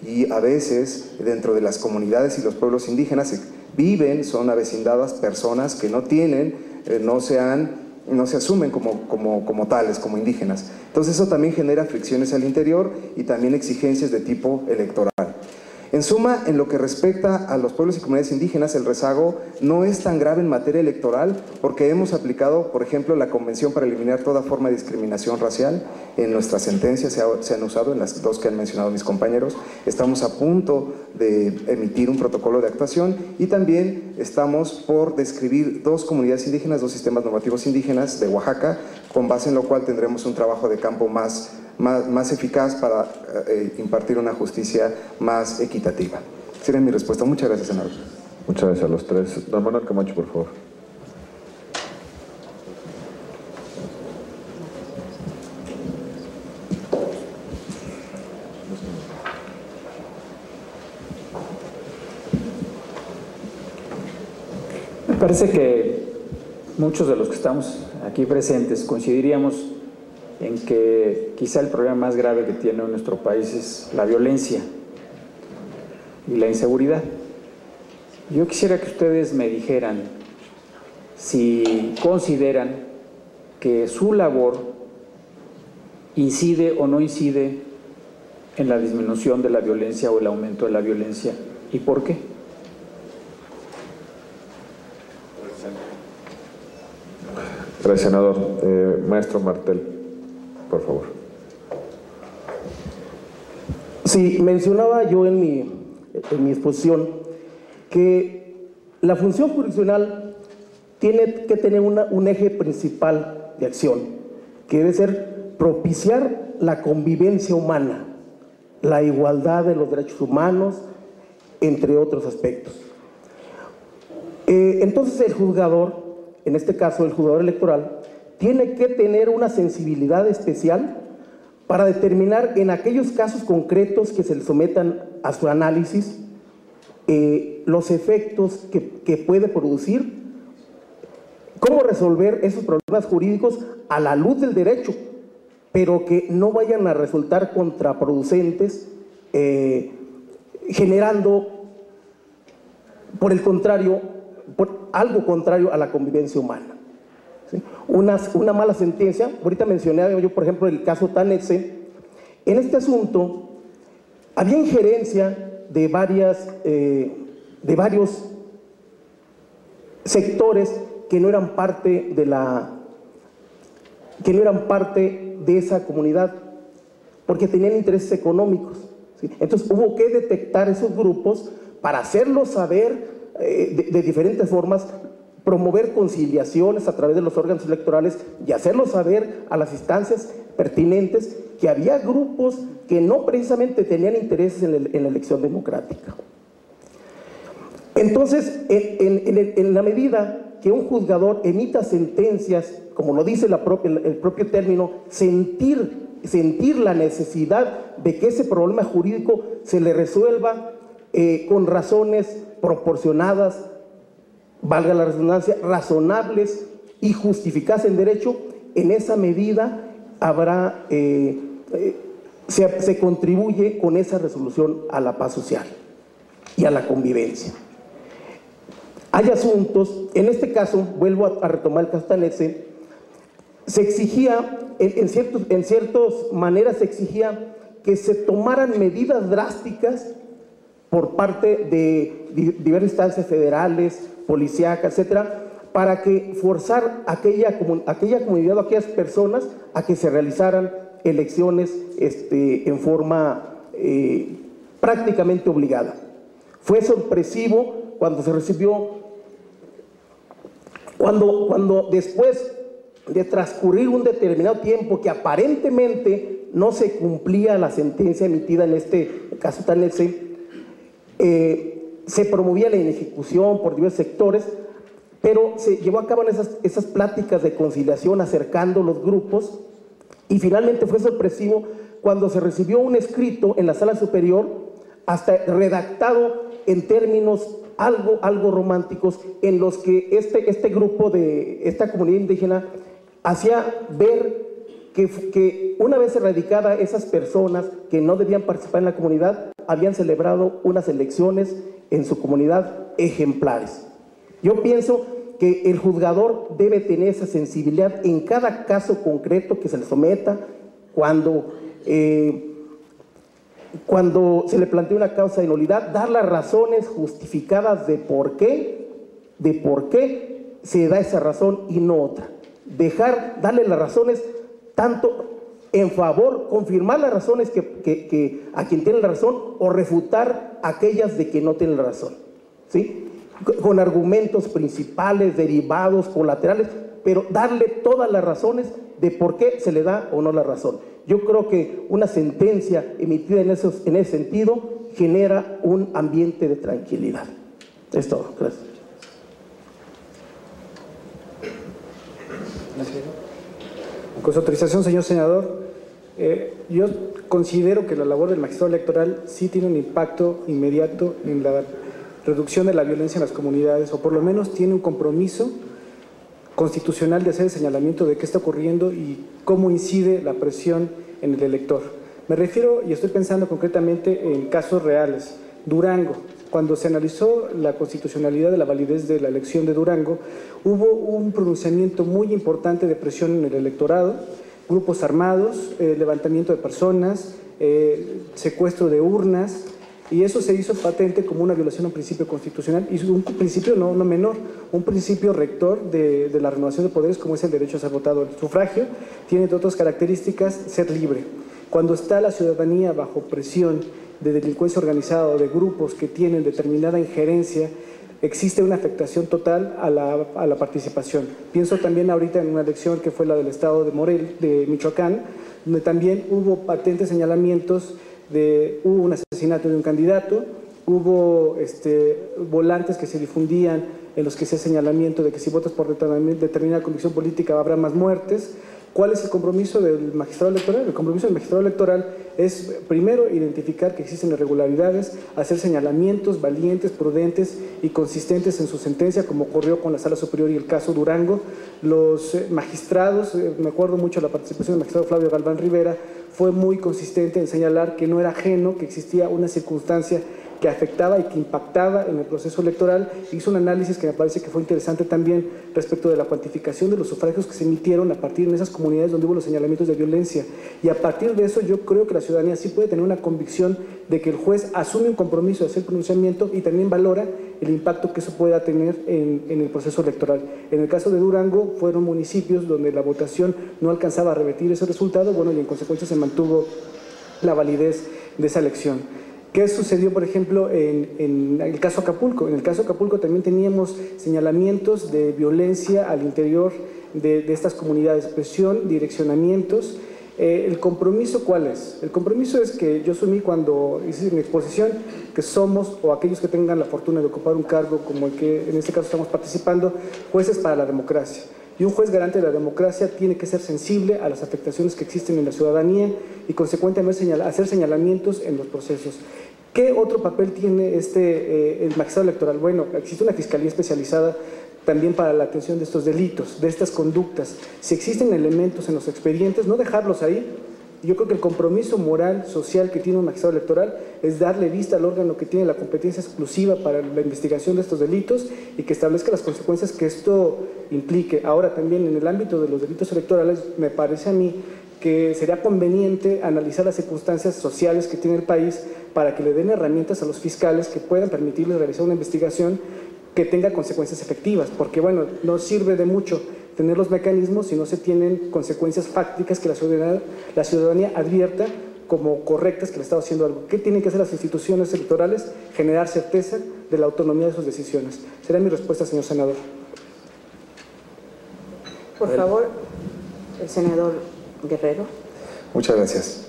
y a veces dentro de las comunidades y los pueblos indígenas son avecindadas personas que no tienen, no se asumen como tales, como indígenas. Entonces eso también genera fricciones al interior y también exigencias de tipo electoral. En suma, en lo que respecta a los pueblos y comunidades indígenas, el rezago no es tan grave en materia electoral porque hemos aplicado, por ejemplo, la Convención para eliminar toda forma de discriminación racial. En nuestras sentencias se han usado, en las dos que han mencionado mis compañeros. Estamos a punto de emitir un protocolo de actuación y también estamos por describir 2 comunidades indígenas, 2 sistemas normativos indígenas de Oaxaca, con base en lo cual tendremos un trabajo de campo más eficaz para impartir una justicia más equitativa. Sería mi respuesta. Muchas gracias, senador. Muchas gracias a los tres. Don Manuel Camacho, por favor. Me parece que muchos de los que estamos aquí presentes coincidiríamos en que quizá el problema más grave que tiene nuestro país es la violencia y la inseguridad. Yo quisiera que ustedes me dijeran si consideran que su labor incide o no incide en la disminución de la violencia o el aumento de la violencia, y por qué. Gracias, senador. Maestro Martel, por favor. Sí, mencionaba yo en mi exposición que la función jurisdiccional tiene que tener un eje principal de acción, que debe ser propiciar la convivencia humana, la igualdad de los derechos humanos, entre otros aspectos. Entonces el juzgador, en este caso el juzgador electoral, tiene que tener una sensibilidad especial para determinar en aquellos casos concretos que se le sometan a su análisis los efectos que puede producir, cómo resolver esos problemas jurídicos a la luz del derecho, pero que no vayan a resultar contraproducentes, generando, por el contrario, algo contrario a la convivencia humana. ¿Sí? Una mala sentencia, ahorita mencioné yo por ejemplo el caso Tanetse. En este asunto había injerencia de varios sectores que no eran parte de esa comunidad, porque tenían intereses económicos, ¿sí? Entonces hubo que detectar esos grupos para hacerlos saber de diferentes formas, promover conciliaciones a través de los órganos electorales y hacerlo saber a las instancias pertinentes que había grupos que no precisamente tenían intereses en la elección democrática. Entonces, en la medida que un juzgador emita sentencias, como lo dice el propio término, sentir la necesidad de que ese problema jurídico se le resuelva con razones proporcionadas, valga la redundancia, razonables y justificadas en derecho, en esa medida habrá, se contribuye con esa resolución a la paz social y a la convivencia. Hay asuntos, en este caso, vuelvo a retomar el caso Tanetse, se exigía, en ciertas maneras se exigía que se tomaran medidas drásticas por parte de diversas instancias federales, policíacas, etcétera, para que forzar aquella comunidad o aquellas personas a que se realizaran elecciones en forma prácticamente obligada. Fue sorpresivo cuando se recibió, cuando después de transcurrir un determinado tiempo que aparentemente no se cumplía la sentencia emitida en este caso Tanetse, se promovía la inejecución por diversos sectores, pero se llevó a cabo esas pláticas de conciliación acercando los grupos, y finalmente fue sorpresivo cuando se recibió un escrito en la sala superior, hasta redactado en términos algo románticos, en los que este grupo de esta comunidad indígena hacía ver que una vez erradicadas esas personas que no debían participar en la comunidad, habían celebrado unas elecciones en su comunidad ejemplares. Yo pienso que el juzgador debe tener esa sensibilidad en cada caso concreto que se le someta, cuando se le plantea una causa de nulidad, dar las razones justificadas de por qué se da esa razón y no otra. Darle las razones tanto en favor, confirmar las razones que a quien tiene la razón, o refutar aquellas de que no tiene la razón, ¿sí? Con argumentos principales, derivados, colaterales, pero darle todas las razones de por qué se le da o no la razón. Yo creo que una sentencia emitida en ese sentido genera un ambiente de tranquilidad. Es todo. Gracias. Con su autorización, señor senador, yo considero que la labor del magistrado electoral sí tiene un impacto inmediato en la reducción de la violencia en las comunidades, o por lo menos tiene un compromiso constitucional de hacer el señalamiento de qué está ocurriendo y cómo incide la presión en el elector. Me refiero, y estoy pensando concretamente en casos reales. Durango, cuando se analizó la constitucionalidad de la validez de la elección de Durango, hubo un pronunciamiento muy importante de presión en el electorado, grupos armados, levantamiento de personas, secuestro de urnas, y eso se hizo patente como una violación a un principio constitucional, y un principio no menor, un principio rector de la renovación de poderes, como es el derecho a ser votado. El sufragio tiene, entre otras características, ser libre. Cuando está la ciudadanía bajo presión de delincuencia organizada o de grupos que tienen determinada injerencia, existe una afectación total a la participación. Pienso también ahorita en una elección que fue la del estado de Michoacán, donde también hubo patentes señalamientos hubo un asesinato de un candidato, hubo volantes que se difundían en los que se hace señalamiento de que si votas por determinada convicción política habrá más muertes. ¿Cuál es el compromiso del magistrado electoral? El compromiso del magistrado electoral es, primero, identificar que existen irregularidades, hacer señalamientos valientes, prudentes y consistentes en su sentencia, como ocurrió con la Sala Superior y el caso Durango. Los magistrados, me acuerdo mucho de la participación del magistrado Flavio Galván Rivera, fue muy consistente en señalar que no era ajeno, que existía una circunstancia que afectaba y que impactaba en el proceso electoral. Hizo un análisis que me parece que fue interesante también respecto de la cuantificación de los sufragios que se emitieron a partir de esas comunidades donde hubo los señalamientos de violencia. Y a partir de eso yo creo que la ciudadanía sí puede tener una convicción de que el juez asume un compromiso de hacer pronunciamiento y también valora el impacto que eso pueda tener en el proceso electoral. En el caso de Durango fueron municipios donde la votación no alcanzaba a revertir ese resultado, bueno, y en consecuencia se mantuvo la validez de esa elección. ¿Qué sucedió, por ejemplo, en el caso Acapulco? En el caso Acapulco también teníamos señalamientos de violencia al interior de estas comunidades, presión, direccionamientos. ¿El compromiso cuál es? El compromiso es que yo asumí cuando hice mi exposición que somos, o aquellos que tengan la fortuna de ocupar un cargo como el que en este caso estamos participando, jueces para la democracia. Y un juez garante de la democracia tiene que ser sensible a las afectaciones que existen en la ciudadanía y consecuentemente hacer señalamientos en los procesos. ¿Qué otro papel tiene el magistrado electoral? Bueno, existe una fiscalía especializada también para la atención de estos delitos, de estas conductas. Si existen elementos en los expedientes, no dejarlos ahí. Yo creo que el compromiso moral, social que tiene un magistrado electoral es darle vista al órgano que tiene la competencia exclusiva para la investigación de estos delitos y que establezca las consecuencias que esto implique. Ahora también en el ámbito de los delitos electorales me parece a mí que sería conveniente analizar las circunstancias sociales que tiene el país para que le den herramientas a los fiscales que puedan permitirles realizar una investigación que tenga consecuencias efectivas, porque bueno, no sirve de mucho tener los mecanismos si no se tienen consecuencias fácticas que la ciudadanía advierta como correctas que le está haciendo algo. ¿Qué tienen que hacer las instituciones electorales? Generar certeza de la autonomía de sus decisiones. Será mi respuesta, señor senador. Por favor, el senador Guerrero. Muchas gracias.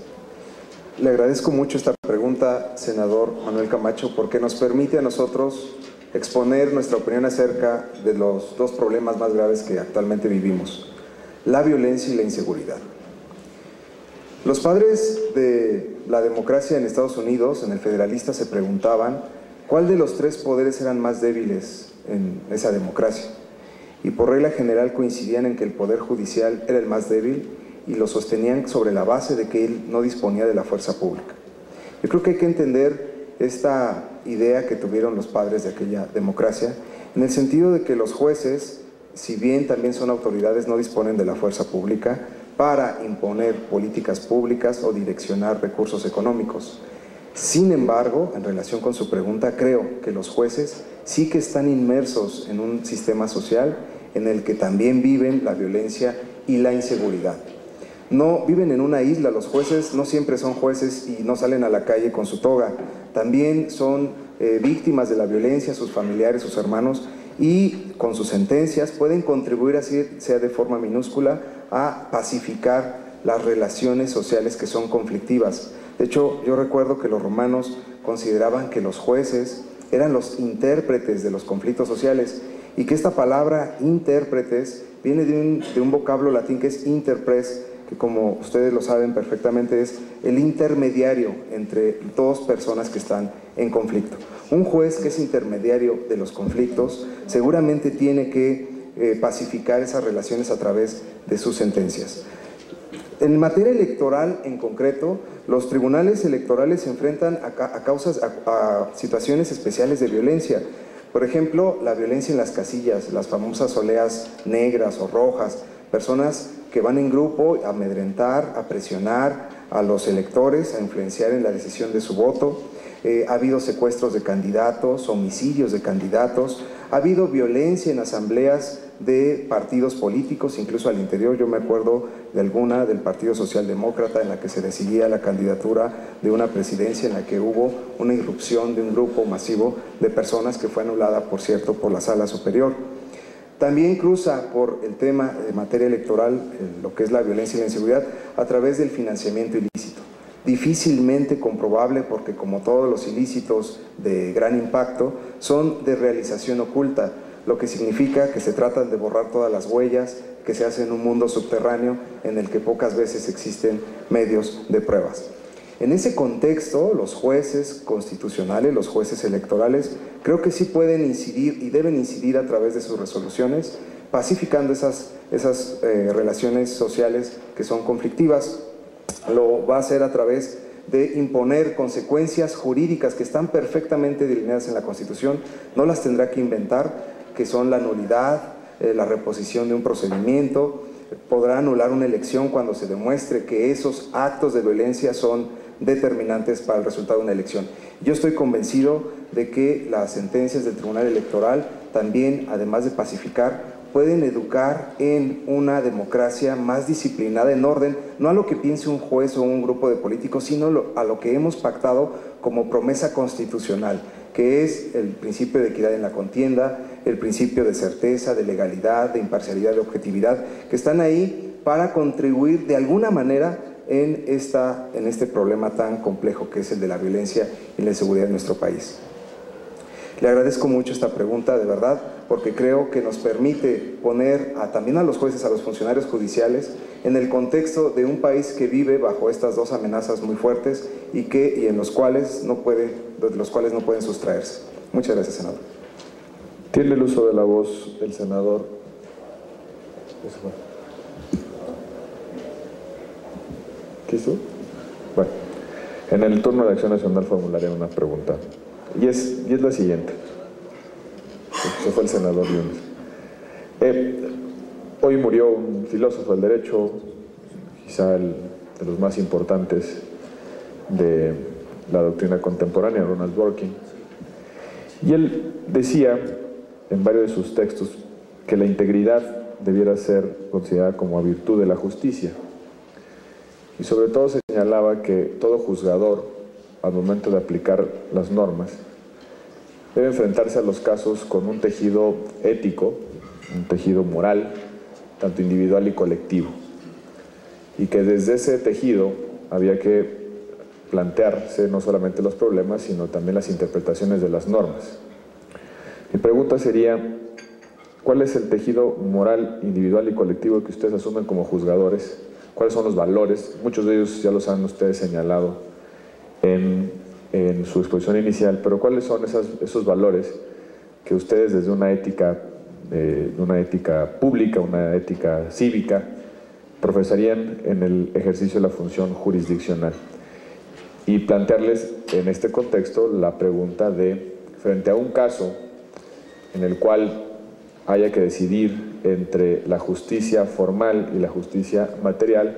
Le agradezco mucho esta pregunta, senador Manuel Camacho, porque nos permite a nosotros exponer nuestra opinión acerca de los dos problemas más graves que actualmente vivimos: la violencia y la inseguridad. Los padres de la democracia en Estados Unidos, en el federalista, se preguntaban cuál de los tres poderes eran más débiles en esa democracia. Y por regla general coincidían en que el poder judicial era el más débil y lo sostenían sobre la base de que él no disponía de la fuerza pública. Yo creo que hay que entender esta idea que tuvieron los padres de aquella democracia, en el sentido de que los jueces, si bien también son autoridades, no disponen de la fuerza pública para imponer políticas públicas o direccionar recursos económicos. Sin embargo, en relación con su pregunta, creo que los jueces sí que están inmersos en un sistema social en el que también viven la violencia y la inseguridad. No viven en una isla, los jueces no siempre son jueces y no salen a la calle con su toga, también son víctimas de la violencia, sus familiares, sus hermanos, y con sus sentencias pueden contribuir, así sea de forma minúscula, a pacificar las relaciones sociales que son conflictivas. De hecho, yo recuerdo que los romanos consideraban que los jueces eran los intérpretes de los conflictos sociales y que esta palabra intérpretes viene de un vocablo latín que es interpres, que como ustedes lo saben perfectamente es el intermediario entre dos personas que están en conflicto. Un juez que es intermediario de los conflictos seguramente tiene que pacificar esas relaciones a través de sus sentencias. En materia electoral en concreto, los tribunales electorales se enfrentan a situaciones especiales de violencia. Por ejemplo, la violencia en las casillas, las famosas oleas negras o rojas, personas que van en grupo a amedrentar, a presionar a los electores, a influenciar en la decisión de su voto. Ha habido secuestros de candidatos, homicidios de candidatos, ha habido violencia en asambleas de partidos políticos, incluso al interior. Yo me acuerdo de alguna del Partido Socialdemócrata en la que se decidía la candidatura de una presidencia en la que hubo una irrupción de un grupo masivo de personas que fue anulada, por cierto, por la Sala Superior. También cruza por el tema de materia electoral, lo que es la violencia y la inseguridad, a través del financiamiento ilícito. difícilmente comprobable porque, como todos los ilícitos de gran impacto, son de realización oculta, lo que significa que se tratan de borrar todas las huellas, que se hace en un mundo subterráneo en el que pocas veces existen medios de pruebas. En ese contexto, los jueces constitucionales, los jueces electorales, creo que sí pueden incidir y deben incidir a través de sus resoluciones, pacificando esas relaciones sociales que son conflictivas. Lo va a hacer a través de imponer consecuencias jurídicas que están perfectamente delineadas en la Constitución, no las tendrá que inventar, que son la nulidad, la reposición de un procedimiento, podrá anular una elección cuando se demuestre que esos actos de violencia son determinantes para el resultado de una elección. Yo estoy convencido de que las sentencias del Tribunal Electoral también, además de pacificar, pueden educar en una democracia más disciplinada, en orden, no a lo que piense un juez o un grupo de políticos, sino a lo que hemos pactado como promesa constitucional, que es el principio de equidad en la contienda, el principio de certeza, de legalidad, de imparcialidad, de objetividad, que están ahí para contribuir de alguna manera en este problema tan complejo que es el de la violencia y la inseguridad en nuestro país. Le agradezco mucho esta pregunta, de verdad, porque creo que nos permite poner también a los jueces, a los funcionarios judiciales, en el contexto de un país que vive bajo estas dos amenazas muy fuertes y de los cuales no pueden sustraerse. Muchas gracias, senador. Tiene el uso de la voz el senador. ¿Qué hizo? Bueno, en el turno de Acción Nacional formularé una pregunta. Y es la siguiente. Se fue el senador Yunes. Hoy murió un filósofo del derecho, quizá de los más importantes de la doctrina contemporánea, Ronald Dworkin. Y él decía en varios de sus textos que la integridad debiera ser considerada como virtud de la justicia. Y sobre todo señalaba que todo juzgador, al momento de aplicar las normas, debe enfrentarse a los casos con un tejido ético, un tejido moral, tanto individual y colectivo. Y que desde ese tejido había que plantearse no solamente los problemas, sino también las interpretaciones de las normas. Mi pregunta sería, ¿cuál es el tejido moral, individual y colectivo que ustedes asumen como juzgadores? ¿Cuáles son los valores? Muchos de ellos ya los han ustedes señalado en su exposición inicial, pero ¿cuáles son esos valores que ustedes desde una ética pública, una ética cívica, profesarían en el ejercicio de la función jurisdiccional? Y plantearles en este contexto la pregunta de, frente a un caso en el cual haya que decidir entre la justicia formal y la justicia material,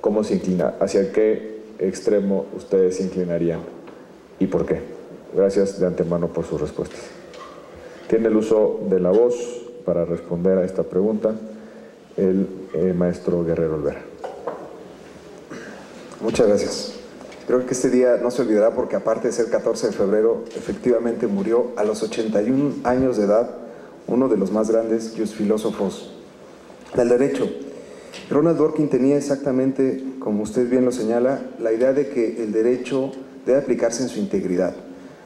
¿cómo se inclina? ¿Hacia qué extremo ustedes se inclinarían? ¿Y por qué? Gracias de antemano por sus respuestas. Tiene el uso de la voz para responder a esta pregunta el maestro Guerrero Olvera. Muchas gracias. Creo que este día no se olvidará porque, aparte de ser 14 de febrero, efectivamente murió a los 81 años de edad uno de los más grandes filósofos del derecho. Ronald Dworkin tenía exactamente, como usted bien lo señala, la idea de que el derecho debe aplicarse en su integridad.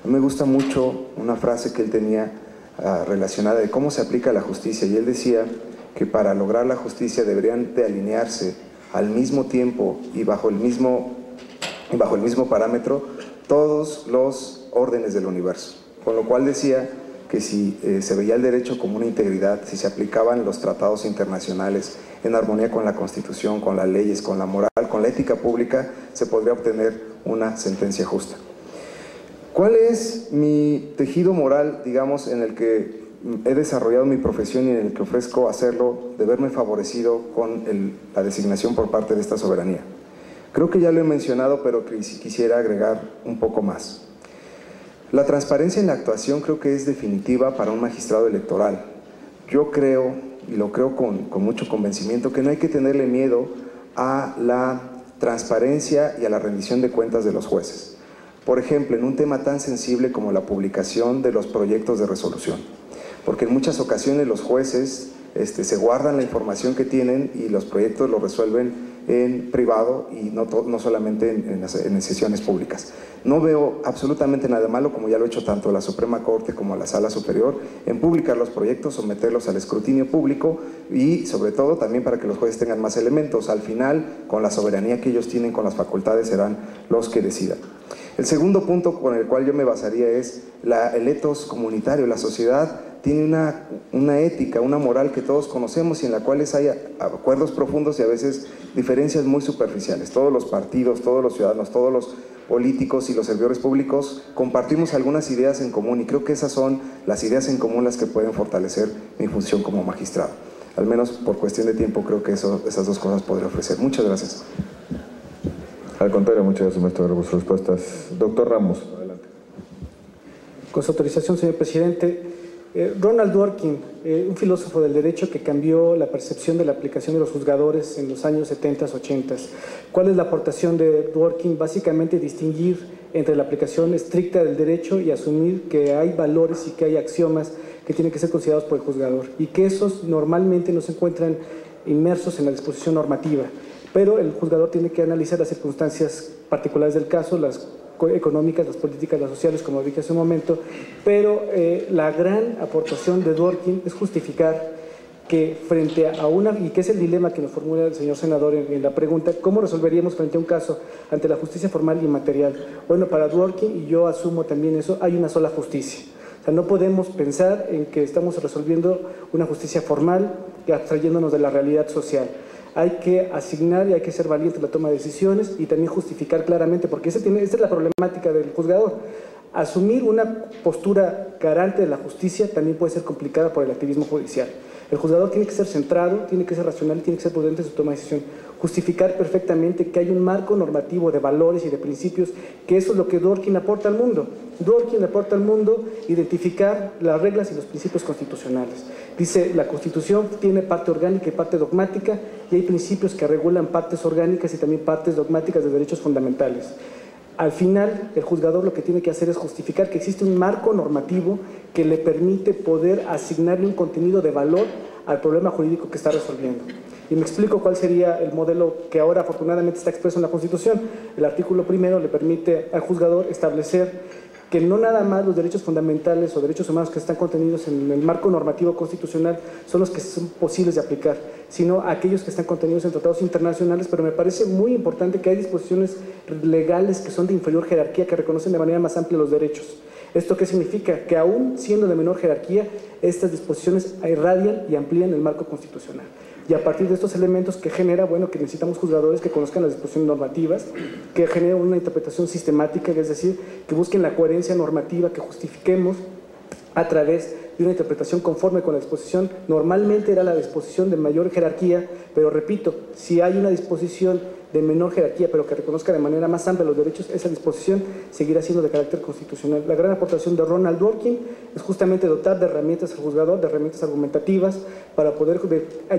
A mí me gusta mucho una frase que él tenía relacionada de cómo se aplica la justicia, y él decía que para lograr la justicia deberían de alinearse al mismo tiempo y bajo el mismo parámetro todos los órdenes del universo, con lo cual decía que si se veía el derecho como una integridad, si se aplicaban los tratados internacionales en armonía con la Constitución, con las leyes, con la moral, con la ética pública, se podría obtener una sentencia justa. ¿Cuál es mi tejido moral, digamos, en el que he desarrollado mi profesión y en el que ofrezco hacerlo, de verme favorecido con la designación por parte de esta soberanía? Creo que ya lo he mencionado, pero quisiera agregar un poco más. La transparencia en la actuación creo que es definitiva para un magistrado electoral. Yo creo, y lo creo con mucho convencimiento, que no hay que tenerle miedo a la transparencia y a la rendición de cuentas de los jueces. Por ejemplo, en un tema tan sensible como la publicación de los proyectos de resolución. Porque en muchas ocasiones los jueces se guardan la información que tienen y los proyectos los resuelven en privado y no solamente en sesiones públicas. No veo absolutamente nada malo, como ya lo ha hecho tanto la Suprema Corte como la Sala Superior, en publicar los proyectos, someterlos al escrutinio público y sobre todo también para que los jueces tengan más elementos. Al final, con la soberanía que ellos tienen, con las facultades, serán los que decidan. El segundo punto con el cual yo me basaría es el etos comunitario. La sociedad tiene una ética, una moral que todos conocemos y en la cual hay acuerdos profundos y a veces diferencias muy superficiales. Todos los partidos, todos los ciudadanos, todos los políticos y los servidores públicos compartimos algunas ideas en común y creo que esas son las ideas en común las que pueden fortalecer mi función como magistrado. Al menos por cuestión de tiempo creo que esas dos cosas podré ofrecer. Muchas gracias. Al contrario, muchas gracias, maestro, por sus respuestas. Doctor Ramos, adelante. Con su autorización, señor presidente. Ronald Dworkin, un filósofo del derecho que cambió la percepción de la aplicación de los juzgadores en los años 70, 80. ¿Cuál es la aportación de Dworkin? Básicamente distinguir entre la aplicación estricta del derecho y asumir que hay valores y que hay axiomas que tienen que ser considerados por el juzgador y que esos normalmente no se encuentran inmersos en la disposición normativa. Pero el juzgador tiene que analizar las circunstancias particulares del caso, las económicas, las políticas, las sociales, como dije hace un momento, pero la gran aportación de Dworkin es justificar que frente a y que es el dilema que nos formula el señor senador en la pregunta, ¿cómo resolveríamos frente a un caso ante la justicia formal y material? Bueno, para Dworkin, y yo asumo también eso, hay una sola justicia. O sea, no podemos pensar en que estamos resolviendo una justicia formal y abstrayéndonos de la realidad social. Hay que asignar y hay que ser valiente en la toma de decisiones y también justificar claramente, porque esta es la problemática del juzgador. Asumir una postura garante de la justicia también puede ser complicada por el activismo judicial. El juzgador tiene que ser centrado, tiene que ser racional y tiene que ser prudente en su toma de decisión. Justificar perfectamente que hay un marco normativo de valores y de principios, que eso es lo que Dworkin aporta al mundo. Dworkin aporta al mundo identificar las reglas y los principios constitucionales. Dice, la Constitución tiene parte orgánica y parte dogmática, y hay principios que regulan partes orgánicas y también partes dogmáticas de derechos fundamentales. Al final, el juzgador lo que tiene que hacer es justificar que existe un marco normativo que le permite poder asignarle un contenido de valor al problema jurídico que está resolviendo. Y me explico cuál sería el modelo que ahora afortunadamente está expreso en la Constitución. El artículo primero le permite al juzgador establecer que no nada más los derechos fundamentales o derechos humanos que están contenidos en el marco normativo constitucional son los que son posibles de aplicar, sino aquellos que están contenidos en tratados internacionales, pero me parece muy importante que hay disposiciones legales que son de inferior jerarquía, que reconocen de manera más amplia los derechos. ¿Esto qué significa? Que aún siendo de menor jerarquía, estas disposiciones irradian y amplían el marco constitucional. Y a partir de estos elementos que genera, bueno, que necesitamos juzgadores que conozcan las disposiciones normativas, que generen una interpretación sistemática, es decir, que busquen la coherencia normativa, que justifiquemos a través de una interpretación conforme con la disposición. Normalmente era la disposición de mayor jerarquía, pero repito, si hay una disposición de menor jerarquía, pero que reconozca de manera más amplia los derechos, esa disposición seguirá siendo de carácter constitucional. La gran aportación de Ronald Dworkin es justamente dotar de herramientas al juzgador, de herramientas argumentativas, para poder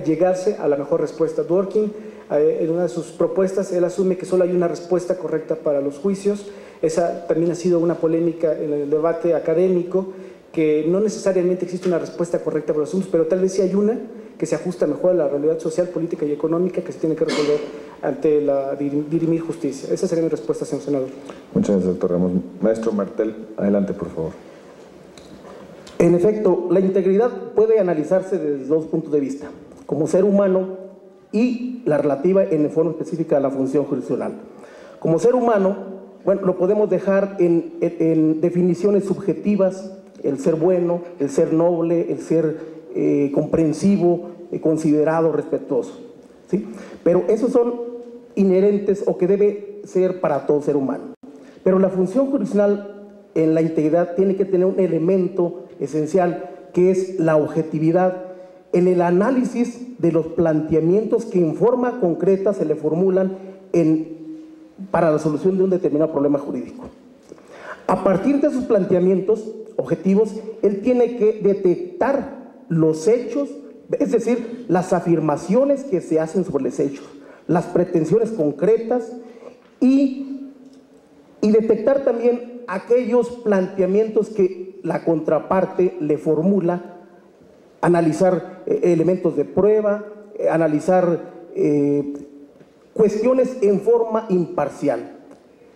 llegarse a la mejor respuesta. Dworkin, en una de sus propuestas, él asume que solo hay una respuesta correcta para los juicios. Esa también ha sido una polémica en el debate académico, que no necesariamente existe una respuesta correcta para los asuntos, pero tal vez sí hay una que se ajusta mejor a la realidad social, política y económica que se tiene que resolver ante la dirimir justicia. Esa sería mi respuesta, señor senador. Muchas gracias, doctor Ramos. Maestro Martel, adelante, por favor. En efecto, la integridad puede analizarse desde dos puntos de vista, como ser humano y la relativa en forma específica a la función jurisdiccional. Como ser humano, bueno, lo podemos dejar en definiciones subjetivas: el ser bueno, el ser noble, el ser comprensivo, considerado, respetuoso, ¿sí? Pero esos son inherentes o que debe ser para todo ser humano. Pero la función jurisdiccional en la integridad tiene que tener un elemento esencial, que es la objetividad en el análisis de los planteamientos que en forma concreta se le formulan para la solución de un determinado problema jurídico. A partir de esos planteamientos objetivos, él tiene que detectar los hechos, es decir, las afirmaciones que se hacen sobre los hechos, las pretensiones concretas y detectar también aquellos planteamientos que la contraparte le formula, analizar elementos de prueba, analizar cuestiones en forma imparcial.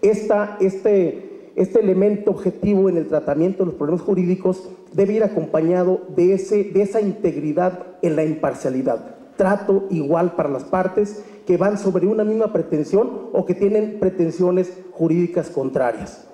Este elemento objetivo en el tratamiento de los problemas jurídicos debe ir acompañado de esa integridad en la imparcialidad. Trato igual para las partes que van sobre una misma pretensión o que tienen pretensiones jurídicas contrarias.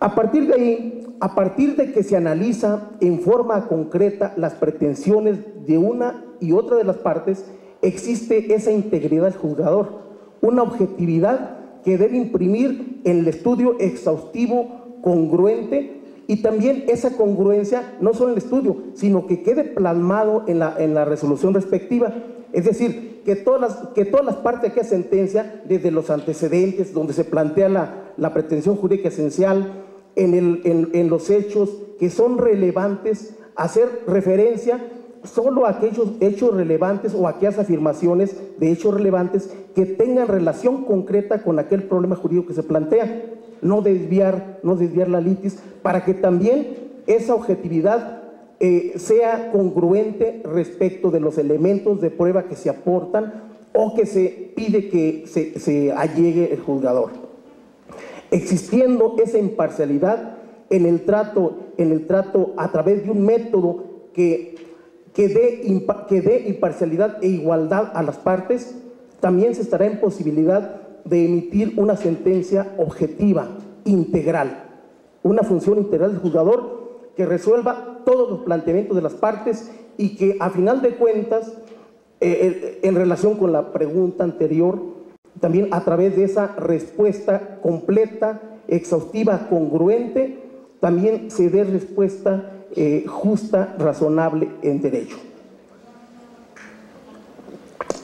A partir de ahí, a partir de que se analiza en forma concreta las pretensiones de una y otra de las partes, existe esa integridad del juzgador, una objetividad que debe imprimir en el estudio exhaustivo, congruente, y también esa congruencia no solo en el estudio, sino que quede plasmado en la resolución respectiva. Es decir, que todas las partes que hacen sentencia, desde los antecedentes, donde se plantea la pretensión jurídica esencial, en los hechos que son relevantes, hacer referencia solo a aquellos hechos relevantes o a aquellas afirmaciones de hechos relevantes que tengan relación concreta con aquel problema jurídico que se plantea. No desviar la litis, para que también esa objetividad sea congruente respecto de los elementos de prueba que se aportan o que se pide que se allegue el juzgador. Existiendo esa imparcialidad en el trato a través de un método que dé imparcialidad e igualdad a las partes, también se estará en posibilidad de emitir una sentencia objetiva, integral, una función integral del juzgador que resuelva todos los planteamientos de las partes y que a final de cuentas, en relación con la pregunta anterior, también a través de esa respuesta completa, exhaustiva, congruente, también se dé respuesta justa, razonable en derecho.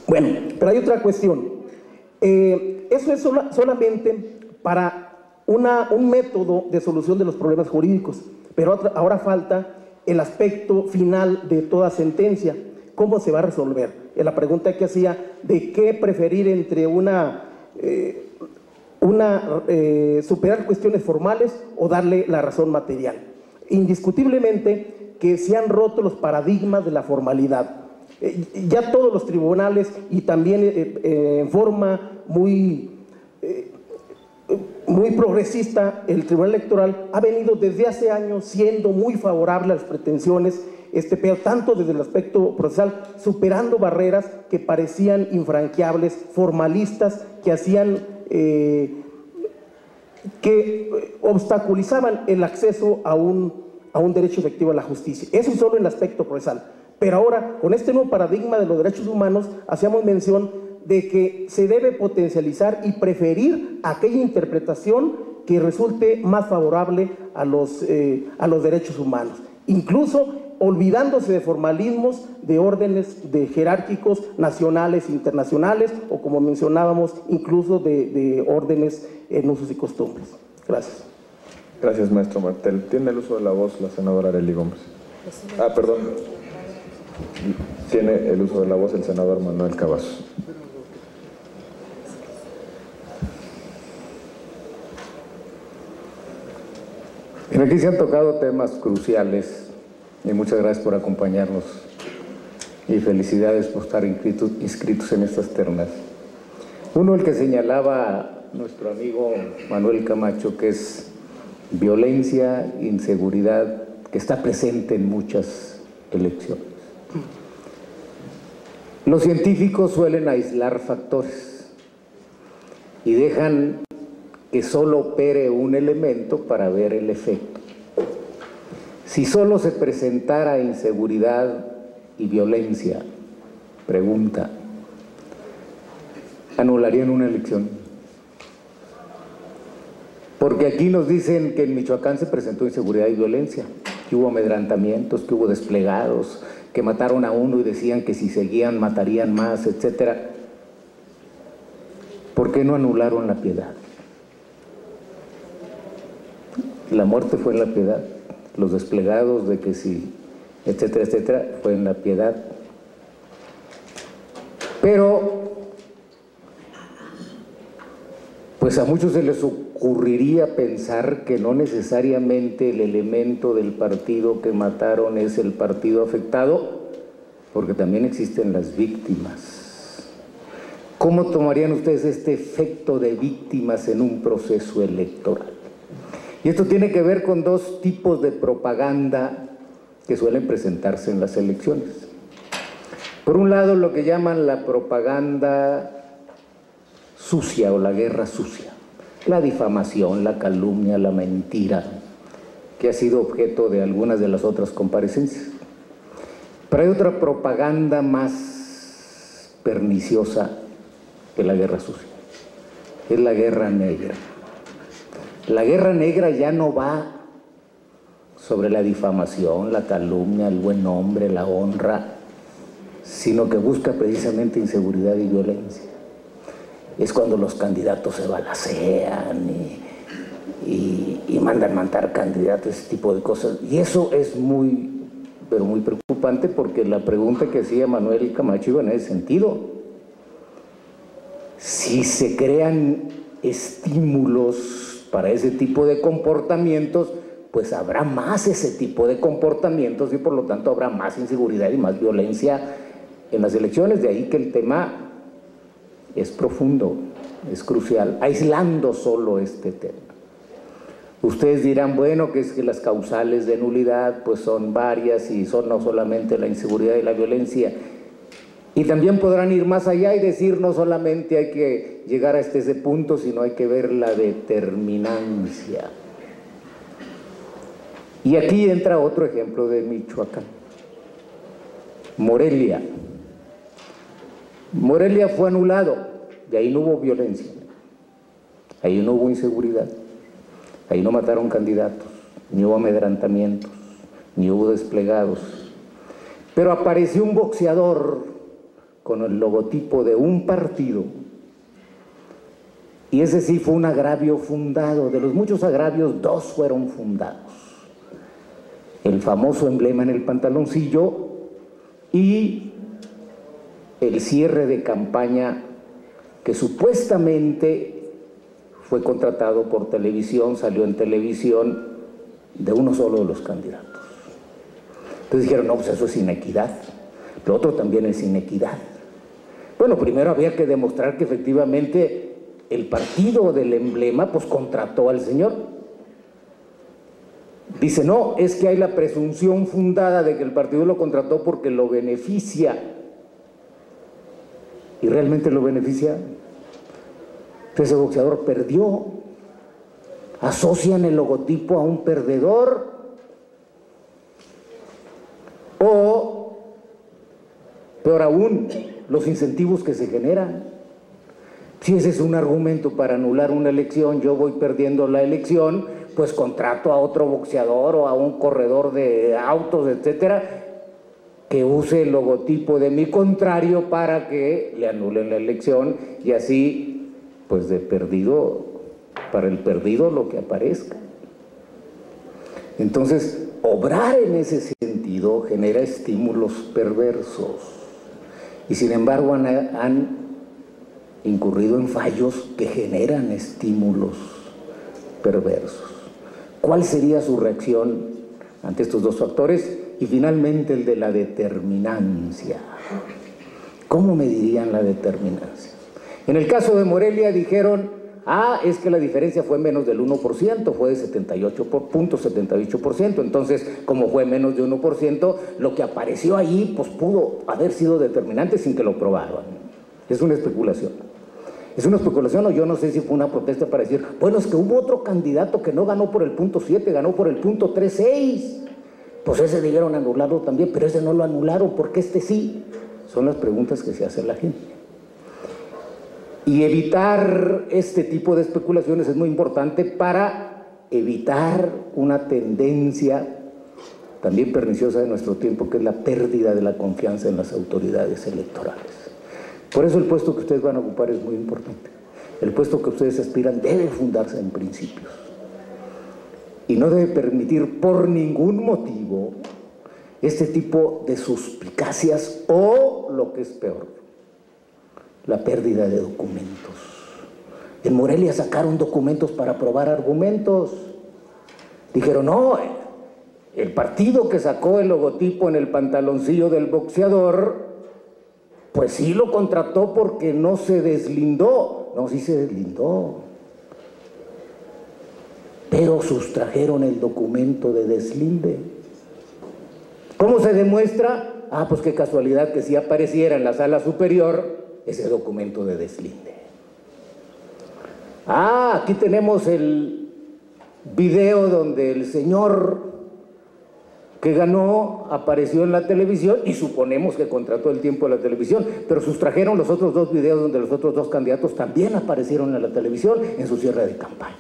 Bueno, pero hay otra cuestión. Eso es solamente para un método de solución de los problemas jurídicos, pero ahora falta el aspecto final de toda sentencia. ¿Cómo se va a resolver? La pregunta que hacía de qué preferir entre superar cuestiones formales o darle la razón material. Indiscutiblemente que se han roto los paradigmas de la formalidad. Ya todos los tribunales, y también en forma muy progresista, el Tribunal Electoral ha venido desde hace años siendo muy favorable a las pretensiones, pero tanto desde el aspecto procesal, superando barreras que parecían infranqueables, formalistas, que hacían que obstaculizaban el acceso a un derecho efectivo a la justicia. Eso solo en el aspecto procesal. Pero ahora, con este nuevo paradigma de los derechos humanos, hacíamos mención de que se debe potencializar y preferir aquella interpretación que resulte más favorable a los derechos humanos, incluso olvidándose de formalismos de órdenes de jerárquicos nacionales e internacionales, o como mencionábamos, incluso de órdenes en usos y costumbres. Gracias. Gracias, maestro Martel. Tiene el uso de la voz la senadora Arely Gómez. Perdón. Tiene el uso de la voz el senador Manuel Cavazos. Bien, aquí se han tocado temas cruciales y muchas gracias por acompañarnos y felicidades por estar inscritos en estas ternas. Uno, el que señalaba nuestro amigo Manuel Camacho, que es violencia, inseguridad, que está presente en muchas elecciones. Los científicos suelen aislar factores y dejan que solo opere un elemento para ver el efecto. Si solo se presentara inseguridad y violencia, pregunta, ¿anularían una elección? Porque aquí nos dicen que en Michoacán se presentó inseguridad y violencia, que hubo amedrentamientos, que hubo desplegados, que mataron a uno y decían que si seguían matarían más, etcétera. ¿Por qué no anularon la piedad? La muerte fue en la piedad, los desplegados de que sí, etcétera, etcétera, fue en la piedad. Pero, pues a muchos se les ocurriría pensar que no necesariamente el elemento del partido que mataron es el partido afectado, porque también existen las víctimas. ¿Cómo tomarían ustedes este efecto de víctimas en un proceso electoral? Y esto tiene que ver con dos tipos de propaganda que suelen presentarse en las elecciones. Por un lado, lo que llaman la propaganda sucia o la guerra sucia, la difamación, la calumnia, la mentira, que ha sido objeto de algunas de las otras comparecencias. Pero hay otra propaganda más perniciosa que la guerra sucia, es la guerra negra. La guerra negra ya no va sobre la difamación, la calumnia, el buen nombre, la honra, sino que busca precisamente inseguridad y violencia. Es cuando los candidatos se balacean y mandan matar candidatos, ese tipo de cosas. Y eso es muy, pero muy preocupante, porque la pregunta que hacía Manuel Camacho iba en ese sentido. Si se crean estímulos para ese tipo de comportamientos, pues habrá más ese tipo de comportamientos y por lo tanto habrá más inseguridad y más violencia en las elecciones. De ahí que el tema es profundo, es crucial, aislando solo este tema. Ustedes dirán, bueno, que es que las causales de nulidad pues son varias y son no solamente la inseguridad y la violencia. Y también podrán ir más allá y decir, no solamente hay que llegar hasta ese punto, sino hay que ver la determinancia. Y aquí entra otro ejemplo de Michoacán. Morelia. Morelia fue anulado, y ahí no hubo violencia, ahí no hubo inseguridad, ahí no mataron candidatos, ni hubo amedrantamientos, ni hubo desplegados. Pero apareció un boxeador con el logotipo de un partido, y ese sí fue un agravio fundado. De los muchos agravios, dos fueron fundados: el famoso emblema en el pantaloncillo y el cierre de campaña que supuestamente fue contratado por televisión, salió en televisión, de uno solo de los candidatos. Entonces dijeron, no, pues eso es inequidad. Lo otro también es inequidad. Bueno, primero había que demostrar que efectivamente el partido del emblema pues contrató al señor. Dice, no, es que hay la presunción fundada de que el partido lo contrató porque lo beneficia. ¿Y realmente lo beneficia? Ese boxeador perdió. Asocian el logotipo a un perdedor. O, peor aún, los incentivos que se generan. Si ese es un argumento para anular una elección, yo voy perdiendo la elección, pues contrato a otro boxeador o a un corredor de autos, etcétera, que use el logotipo de mi contrario para que le anulen la elección, y así, pues de perdido, para el perdido lo que aparezca. Entonces, obrar en ese sentido genera estímulos perversos, y sin embargo han incurrido en fallos que generan estímulos perversos. ¿Cuál sería su reacción ante estos dos factores? Y finalmente el de la determinancia. ¿Cómo medirían la determinancia? En el caso de Morelia dijeron, es que la diferencia fue menos del 1%, fue de 78%, entonces como fue menos de 1%, lo que apareció ahí pues pudo haber sido determinante sin que lo probaran. Es una especulación. Es una especulación, o yo no sé si fue una protesta para decir, bueno, es que hubo otro candidato que no ganó por el punto 7, ganó por el punto 3.6. Pues ese debieron anularlo también, pero ese no lo anularon, ¿por qué este sí? Son las preguntas que se hace la gente. Y evitar este tipo de especulaciones es muy importante para evitar una tendencia también perniciosa de nuestro tiempo, que es la pérdida de la confianza en las autoridades electorales. Por eso el puesto que ustedes van a ocupar es muy importante. El puesto que ustedes aspiran debe fundarse en principios. Y no debe permitir por ningún motivo este tipo de suspicacias o, lo que es peor, la pérdida de documentos. En Morelia sacaron documentos para probar argumentos. Dijeron, no, el partido que sacó el logotipo en el pantaloncillo del boxeador Pues sí lo contrató porque no se deslindó. No, sí se deslindó. Pero sustrajeron el documento de deslinde. ¿Cómo se demuestra? Ah, pues qué casualidad que sí apareciera en la sala superior ese documento de deslinde. Ah, aquí tenemos el video donde el señor que ganó apareció en la televisión y suponemos que contrató el tiempo de la televisión, pero sustrajeron los otros dos videos donde los otros dos candidatos también aparecieron en la televisión en su cierre de campaña.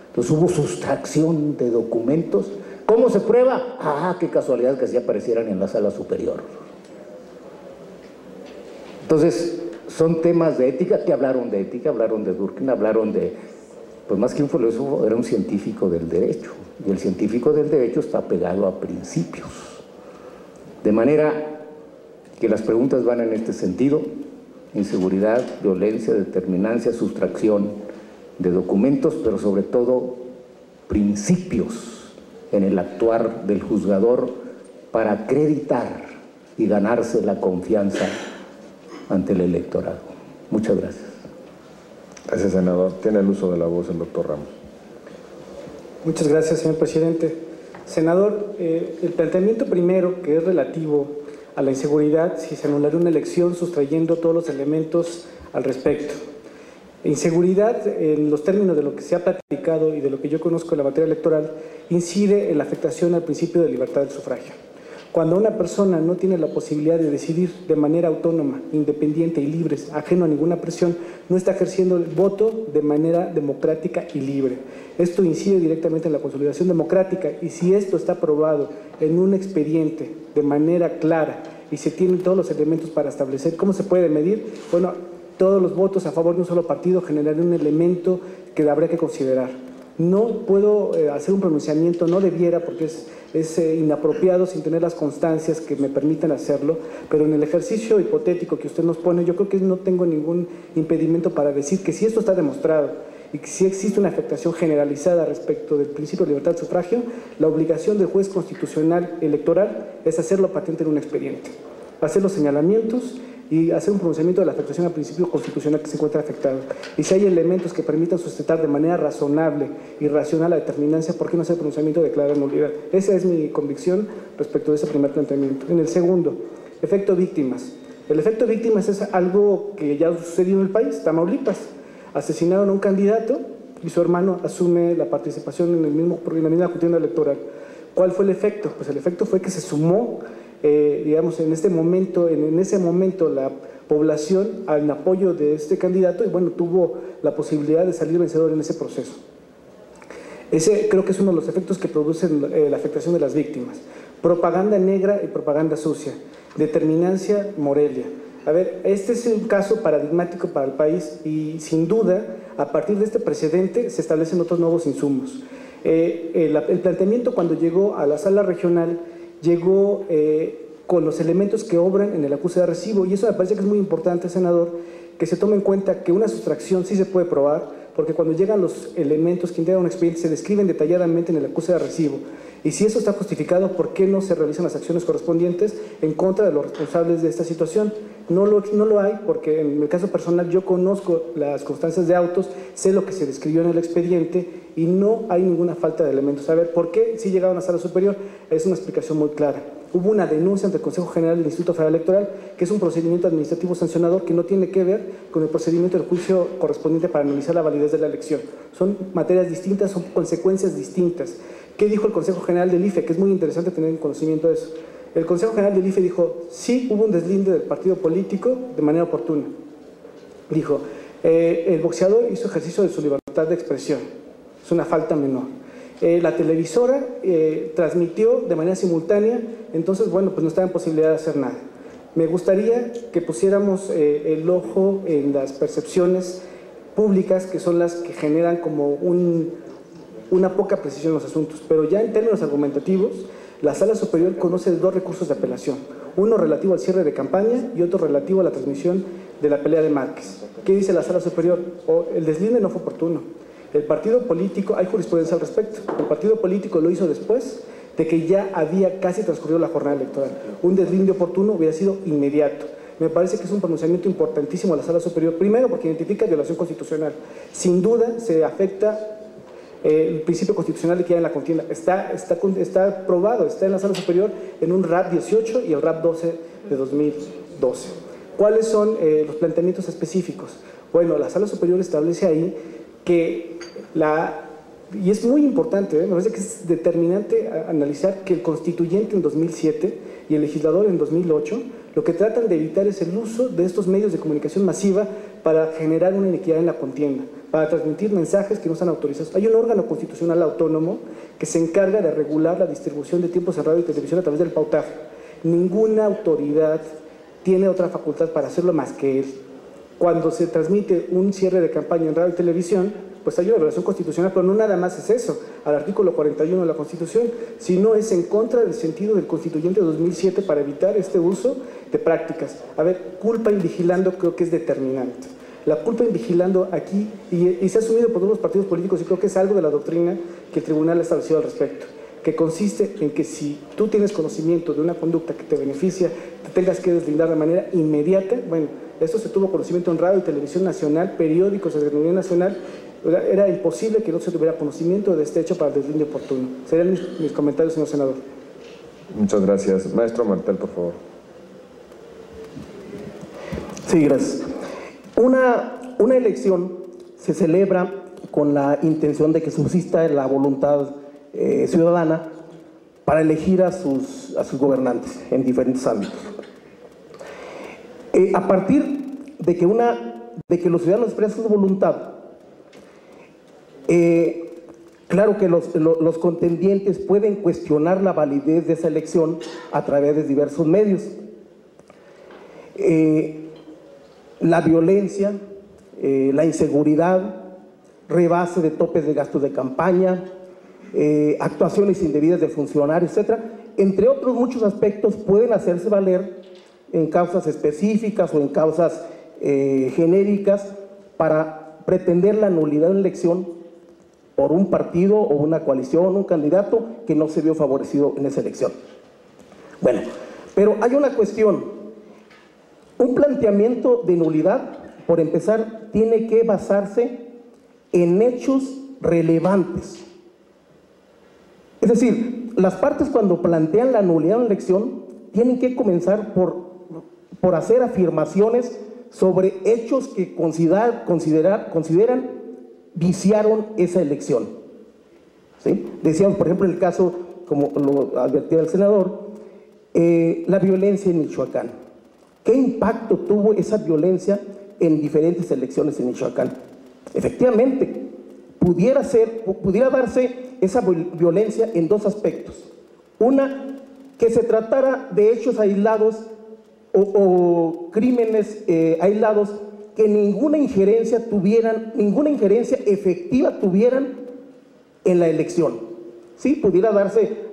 Entonces hubo sustracción de documentos. ¿Cómo se prueba? Ah, qué casualidad que sí aparecieran en la sala superior. Entonces, son temas de ética. Que hablaron de ética, hablaron de Durkheim, hablaron de... Pues más que un filósofo, era un científico del derecho. Y el científico del derecho está pegado a principios. De manera que las preguntas van en este sentido: inseguridad, violencia, determinancia, sustracción de documentos, pero sobre todo principios en el actuar del juzgador para acreditar y ganarse la confianza ante el electorado. Muchas gracias. Gracias, senador. Tiene el uso de la voz el doctor Ramos. Muchas gracias, señor presidente. Senador, el planteamiento primero, que es relativo a la inseguridad, si se anularía una elección sustrayendo todos los elementos al respecto. Inseguridad, en los términos de lo que se ha platicado y de lo que yo conozco en la materia electoral, incide en la afectación al principio de libertad del sufragio. Cuando una persona no tiene la posibilidad de decidir de manera autónoma, independiente y libre, ajeno a ninguna presión, no está ejerciendo el voto de manera democrática y libre. Esto incide directamente en la consolidación democrática, y si esto está aprobado en un expediente de manera clara y se tienen todos los elementos para establecer cómo se puede medir, bueno, todos los votos a favor de un solo partido generarían un elemento que habría que considerar. No puedo hacer un pronunciamiento, no debiera, porque es inapropiado sin tener las constancias que me permitan hacerlo, pero en el ejercicio hipotético que usted nos pone, yo creo que no tengo ningún impedimento para decir que si esto está demostrado y que si existe una afectación generalizada respecto del principio de libertad del sufragio, la obligación del juez constitucional electoral es hacerlo patente en un expediente, hacer los señalamientos y hacer un pronunciamiento de la afectación al principio constitucional que se encuentra afectado. Y si hay elementos que permitan sustentar de manera razonable y racional la determinancia, ¿por qué no hacer el pronunciamiento de declarar nulidad? Esa es mi convicción respecto de ese primer planteamiento. En el segundo, efecto víctimas. El efecto víctimas es algo que ya sucedió en el país. Tamaulipas, asesinaron a un candidato y su hermano asume la participación en la misma contienda electoral. ¿Cuál fue el efecto? Pues el efecto fue que se sumó digamos, en ese momento la población al apoyo de este candidato y bueno, tuvo la posibilidad de salir vencedor en ese proceso. Ese creo que es uno de los efectos que producen la afectación de las víctimas. Propaganda negra y propaganda sucia. Determinancia, Morelia. A ver, este es un caso paradigmático para el país y sin duda, a partir de este precedente se establecen otros nuevos insumos. El planteamiento cuando llegó a la sala regional llegó con los elementos que obran en el acuse de recibo, y eso me parece que es muy importante, senador, que se tome en cuenta que una sustracción sí se puede probar, porque cuando llegan los elementos que integran un expediente se describen detalladamente en el acuse de recibo, y si eso está justificado, ¿por qué no se realizan las acciones correspondientes en contra de los responsables de esta situación? No lo hay, porque en el caso personal yo conozco las constancias de autos, sé lo que se describió en el expediente y no hay ninguna falta de elementos. A ver, ¿por qué si llegaron a la sala superior? Es una explicación muy clara. Hubo una denuncia ante el Consejo General del Instituto Federal Electoral, que es un procedimiento administrativo sancionador que no tiene que ver con el procedimiento del juicio correspondiente para analizar la validez de la elección. Son materias distintas, son consecuencias distintas. ¿Qué dijo el Consejo General del IFE? Que es muy interesante tener conocimiento de eso. El Consejo General del IFE dijo, sí hubo un deslinde del partido político de manera oportuna. Dijo, el boxeador hizo ejercicio de su libertad de expresión. Es una falta menor. La televisora transmitió de manera simultánea, entonces, bueno, pues no estaba en posibilidad de hacer nada. Me gustaría que pusiéramos el ojo en las percepciones públicas, que son las que generan como una poca precisión en los asuntos, pero ya en términos argumentativos, la Sala Superior conoce dos recursos de apelación, uno relativo al cierre de campaña y otro relativo a la transmisión de la pelea de Márquez. ¿Qué dice la Sala Superior? El deslinde no fue oportuno. El partido político, hay jurisprudencia al respecto, el partido político lo hizo después de que ya había casi transcurrido la jornada electoral. Un deslinde oportuno hubiera sido inmediato. me parece que es un pronunciamiento importantísimo a la Sala Superior, primero porque identifica violación constitucional, sin duda se afecta el principio constitucional de que hay en la contienda, está probado, está en la Sala Superior en un RAP 18 y el RAP 12 de 2012. ¿Cuáles son los planteamientos específicos? Bueno, la Sala Superior establece ahí que y es muy importante, me parece que es determinante analizar que el constituyente en 2007 y el legislador en 2008 lo que tratan de evitar es el uso de estos medios de comunicación masiva para generar una inequidad en la contienda, para transmitir mensajes que no están autorizados. Hay un órgano constitucional autónomo que se encarga de regular la distribución de tiempos en radio y televisión a través del pautaje. Ninguna autoridad tiene otra facultad para hacerlo más que él. Cuando se transmite un cierre de campaña en radio y televisión, pues hay una violación constitucional, pero no nada más es eso, al artículo 41 de la Constitución, sino es en contra del sentido del constituyente de 2007 para evitar este uso de prácticas. A ver, culpa invigilando creo que es determinante. La culpa invigilando aquí, y se ha asumido por todos los partidos políticos, y creo que es algo de la doctrina que el tribunal ha establecido al respecto, que consiste en que si tú tienes conocimiento de una conducta que te beneficia, te tengas que deslindar de manera inmediata. Bueno, esto se tuvo conocimiento en radio y televisión nacional, periódicos de nivel nacional. Era imposible que no se tuviera conocimiento de este hecho para el deslinde oportuno. Serían mis comentarios, señor senador. Muchas gracias. Maestro Martel, por favor. Sí, gracias. Una elección se celebra con la intención de que subsista la voluntad ciudadana para elegir a sus gobernantes en diferentes ámbitos. A partir de que los ciudadanos expresan su voluntad, claro que los contendientes pueden cuestionar la validez de esa elección a través de diversos medios. La violencia, la inseguridad, rebase de topes de gastos de campaña, actuaciones indebidas de funcionarios, etcétera, entre otros muchos aspectos pueden hacerse valer en causas específicas o en causas genéricas para pretender la nulidad de una elección por un partido o una coalición, un candidato que no se vio favorecido en esa elección. Bueno, pero hay una cuestión. Un planteamiento de nulidad, por empezar, tiene que basarse en hechos relevantes. Es decir, las partes cuando plantean la nulidad de una elección tienen que comenzar por hacer afirmaciones sobre hechos que consideran viciaron esa elección. ¿Sí? Decíamos, por ejemplo, en el caso, como lo advertía el senador, la violencia en Michoacán. ¿Qué impacto tuvo esa violencia en diferentes elecciones en Michoacán? Efectivamente, pudiera darse esa violencia en dos aspectos. Una, que se tratara de hechos aislados o crímenes aislados que ninguna injerencia efectiva tuvieran en la elección. Sí, pudiera darse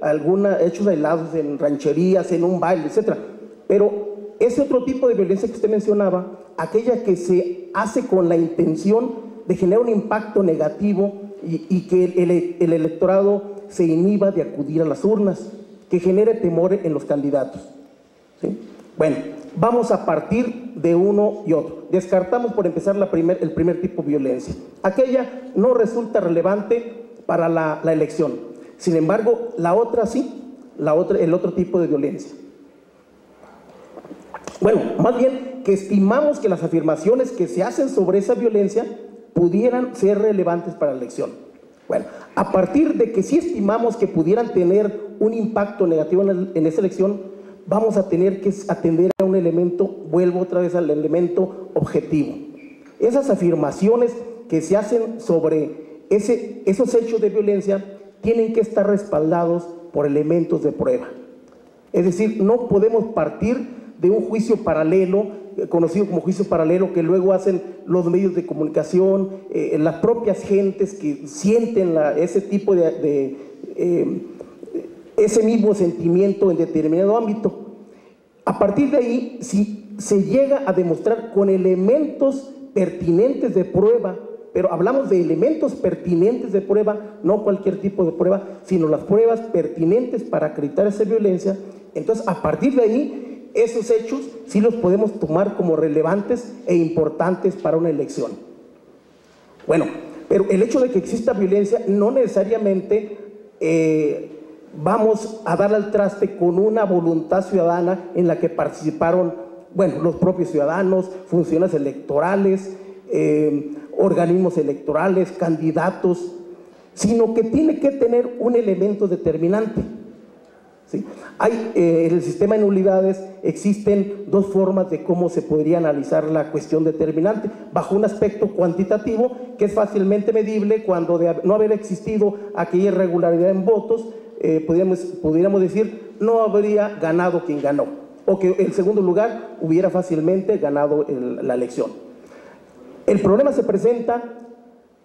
hechos aislados en rancherías, en un baile, etcétera. Pero ese otro tipo de violencia que usted mencionaba, aquella que se hace con la intención de generar un impacto negativo y que el electorado se inhiba de acudir a las urnas, que genere temor en los candidatos. ¿Sí? Bueno, vamos a partir de uno y otro. Descartamos por empezar el primer tipo de violencia. Aquella no resulta relevante para la elección. Sin embargo, la otra sí, el otro tipo de violencia. Bueno, más bien que estimamos que las afirmaciones que se hacen sobre esa violencia pudieran ser relevantes para la elección. Bueno, a partir de que sí estimamos que pudieran tener un impacto negativo en esa elección, vamos a tener que atender a un elemento, vuelvo otra vez al elemento objetivo. Esas afirmaciones que se hacen sobre esos hechos de violencia tienen que estar respaldados por elementos de prueba. Es decir, no podemos partir de un juicio paralelo, conocido como juicio paralelo, que luego hacen los medios de comunicación, las propias gentes que sienten ese tipo ese mismo sentimiento en determinado ámbito. A partir de ahí, si se llega a demostrar con elementos pertinentes de prueba, pero hablamos de elementos pertinentes de prueba, no cualquier tipo de prueba, sino las pruebas pertinentes para acreditar esa violencia, entonces a partir de ahí esos hechos sí los podemos tomar como relevantes e importantes para una elección. Bueno, pero el hecho de que exista violencia no necesariamente vamos a dar al traste con una voluntad ciudadana en la que participaron, bueno, los propios ciudadanos, funciones electorales, organismos electorales, candidatos, sino que tiene que tener un elemento determinante. ¿Sí? En el sistema de nulidades existen dos formas de cómo se podría analizar la cuestión determinante, bajo un aspecto cuantitativo, que es fácilmente medible. Cuando de no haber existido aquella irregularidad en votos, pudiéramos decir, no habría ganado quien ganó, o que en segundo lugar hubiera fácilmente ganado la elección. El problema se presenta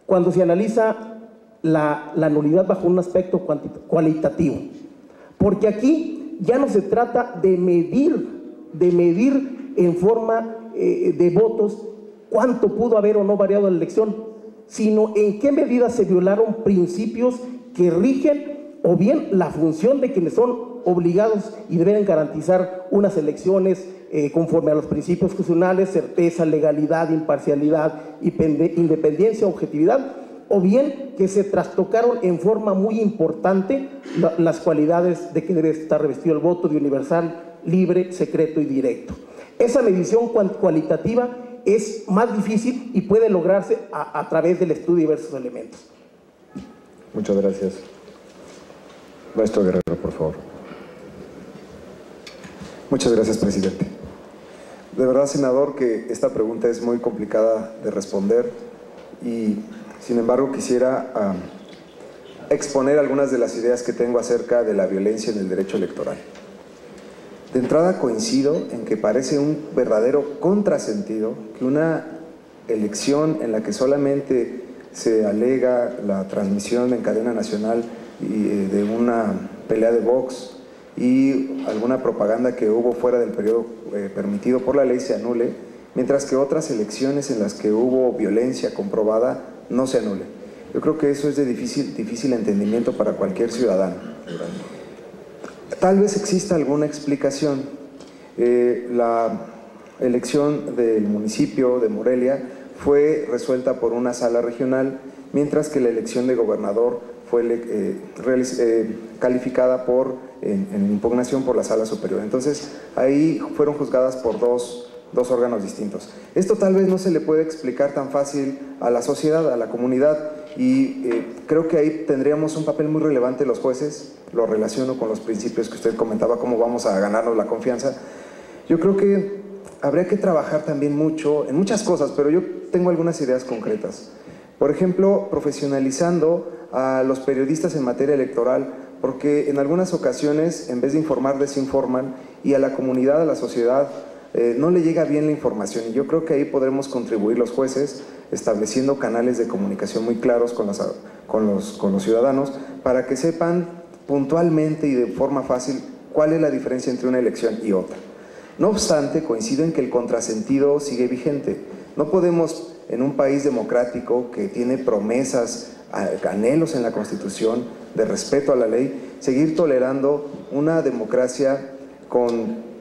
cuando se analiza la nulidad bajo un aspecto cualitativo, porque aquí ya no se trata de medir en forma de votos cuánto pudo haber o no variado la elección, sino en qué medida se violaron principios que rigen o bien la función de quienes son obligados y deben garantizar unas elecciones conforme a los principios constitucionales: certeza, legalidad, imparcialidad, independencia, objetividad, o bien que se trastocaron en forma muy importante las cualidades de que debe estar revestido el voto, de universal, libre, secreto y directo. Esa medición cualitativa es más difícil y puede lograrse a través del estudio de diversos elementos. Muchas gracias. Maestro Guerrero, por favor. Muchas gracias, presidente. De verdad, senador, que esta pregunta es muy complicada de responder y, sin embargo, quisiera exponer algunas de las ideas que tengo acerca de la violencia en el derecho electoral. De entrada, coincido en que parece un verdadero contrasentido que una elección en la que solamente se alega la transmisión en cadena nacional de una pelea de box y alguna propaganda que hubo fuera del periodo permitido por la ley se anule, mientras que otras elecciones en las que hubo violencia comprobada no se anule. Yo creo que eso es de difícil entendimiento para cualquier ciudadano. Tal vez exista alguna explicación. La elección del municipio de Morelia fue resuelta por una sala regional, mientras que la elección de gobernador fue calificada en impugnación por la sala superior. Entonces, ahí fueron juzgadas por dos órganos distintos. Esto tal vez no se le puede explicar tan fácil a la sociedad, a la comunidad, y creo que ahí tendríamos un papel muy relevante los jueces. Lo relaciono con los principios que usted comentaba, cómo vamos a ganarnos la confianza. Yo creo que habría que trabajar también mucho en muchas cosas, pero yo tengo algunas ideas concretas. Por ejemplo, profesionalizando a los periodistas en materia electoral, porque en algunas ocasiones, en vez de informar, desinforman, y a la comunidad, a la sociedad, no le llega bien la información. Y yo creo que ahí podremos contribuir los jueces, estableciendo canales de comunicación muy claros con los ciudadanos, para que sepan puntualmente y de forma fácil cuál es la diferencia entre una elección y otra. No obstante, coincido en que el contrasentido sigue vigente. No podemos, en un país democrático que tiene promesas, anhelos en la Constitución de respeto a la ley, seguir tolerando una democracia con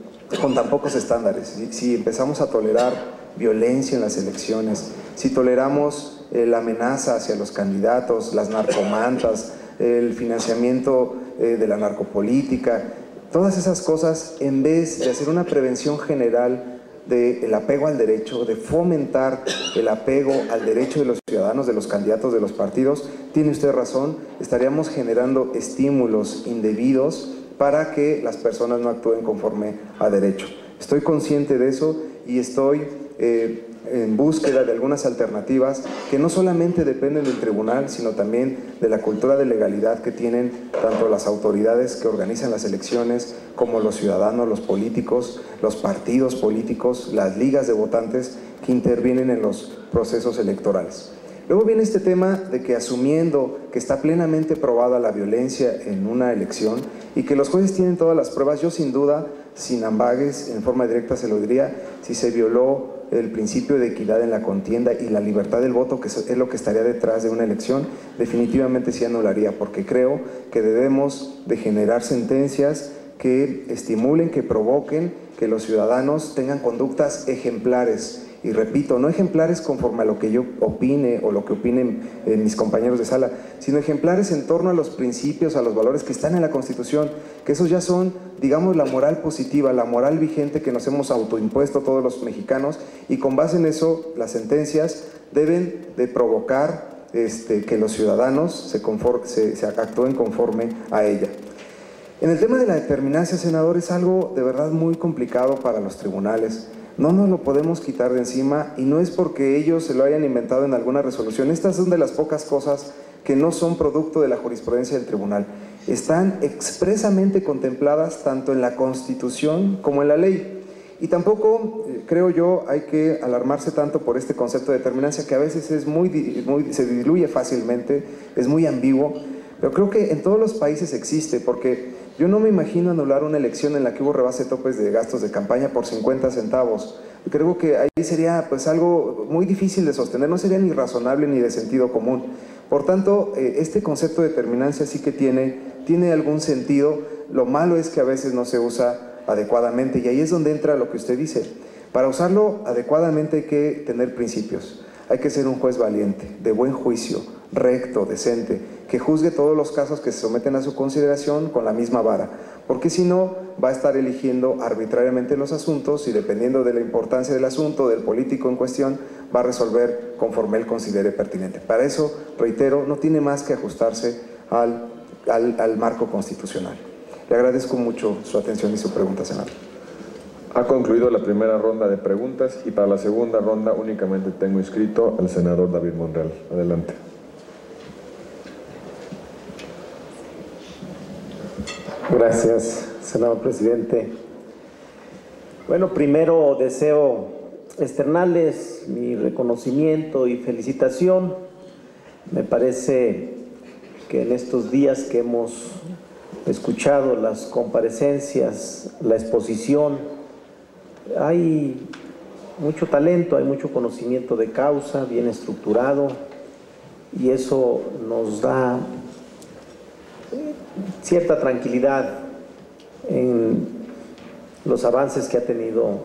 tan pocos estándares. Si empezamos a tolerar violencia en las elecciones, si toleramos la amenaza hacia los candidatos, las narcomantas, el financiamiento de la narcopolítica, todas esas cosas, en vez de hacer una prevención general del apego al derecho, de fomentar el apego al derecho de los ciudadanos, de los candidatos, de los partidos, tiene usted razón, estaríamos generando estímulos indebidos para que las personas no actúen conforme a derecho. Estoy consciente de eso y estoy en búsqueda de algunas alternativas que no solamente dependen del tribunal, sino también de la cultura de legalidad que tienen tanto las autoridades que organizan las elecciones, como los ciudadanos, los políticos, los partidos políticos, las ligas de votantes que intervienen en los procesos electorales. Luego viene este tema de que, asumiendo que está plenamente probada la violencia en una elección y que los jueces tienen todas las pruebas, yo sin duda, sin ambages, en forma directa se lo diría, si se violó el principio de equidad en la contienda y la libertad del voto, que es lo que estaría detrás de una elección, definitivamente sí anularía, porque creo que debemos de generar sentencias que estimulen, que provoquen, que los ciudadanos tengan conductas ejemplares. Y repito, no ejemplares conforme a lo que yo opine o lo que opinen mis compañeros de sala, sino ejemplares en torno a los principios, a los valores que están en la Constitución, que esos ya son, digamos, la moral positiva, la moral vigente que nos hemos autoimpuesto todos los mexicanos, y con base en eso las sentencias deben de provocar que los ciudadanos se actúen conforme a ella. En el tema de la determinancia, senador, es algo de verdad muy complicado para los tribunales. No nos lo podemos quitar de encima, y no es porque ellos se lo hayan inventado en alguna resolución. Estas son de las pocas cosas que no son producto de la jurisprudencia del tribunal. Están expresamente contempladas tanto en la Constitución como en la ley. Y tampoco, creo yo, hay que alarmarse tanto por este concepto de determinancia, que a veces se diluye fácilmente, es muy ambiguo, pero creo que en todos los países existe, porque yo no me imagino anular una elección en la que hubo rebase de topes de gastos de campaña por 50 centavos. Creo que ahí sería pues algo muy difícil de sostener, no sería ni razonable ni de sentido común. Por tanto, este concepto de determinancia sí que tiene algún sentido. Lo malo es que a veces no se usa adecuadamente, y ahí es donde entra lo que usted dice. Para usarlo adecuadamente hay que tener principios, hay que ser un juez valiente, de buen juicio, recto, decente, que juzgue todos los casos que se someten a su consideración con la misma vara, porque si no va a estar eligiendo arbitrariamente los asuntos, y dependiendo de la importancia del asunto, del político en cuestión, va a resolver conforme él considere pertinente. Para eso, reitero, no tiene más que ajustarse al marco constitucional. Le agradezco mucho su atención y su pregunta, senador. Ha concluido la primera ronda de preguntas, y para la segunda ronda únicamente tengo inscrito al senador David Monreal. Adelante. Gracias, senador presidente. Bueno, primero deseo externarles mi reconocimiento y felicitación. Me parece que en estos días que hemos escuchado las comparecencias, la exposición, hay mucho talento, hay mucho conocimiento de causa, bien estructurado, y eso nos da cierta tranquilidad en los avances que ha tenido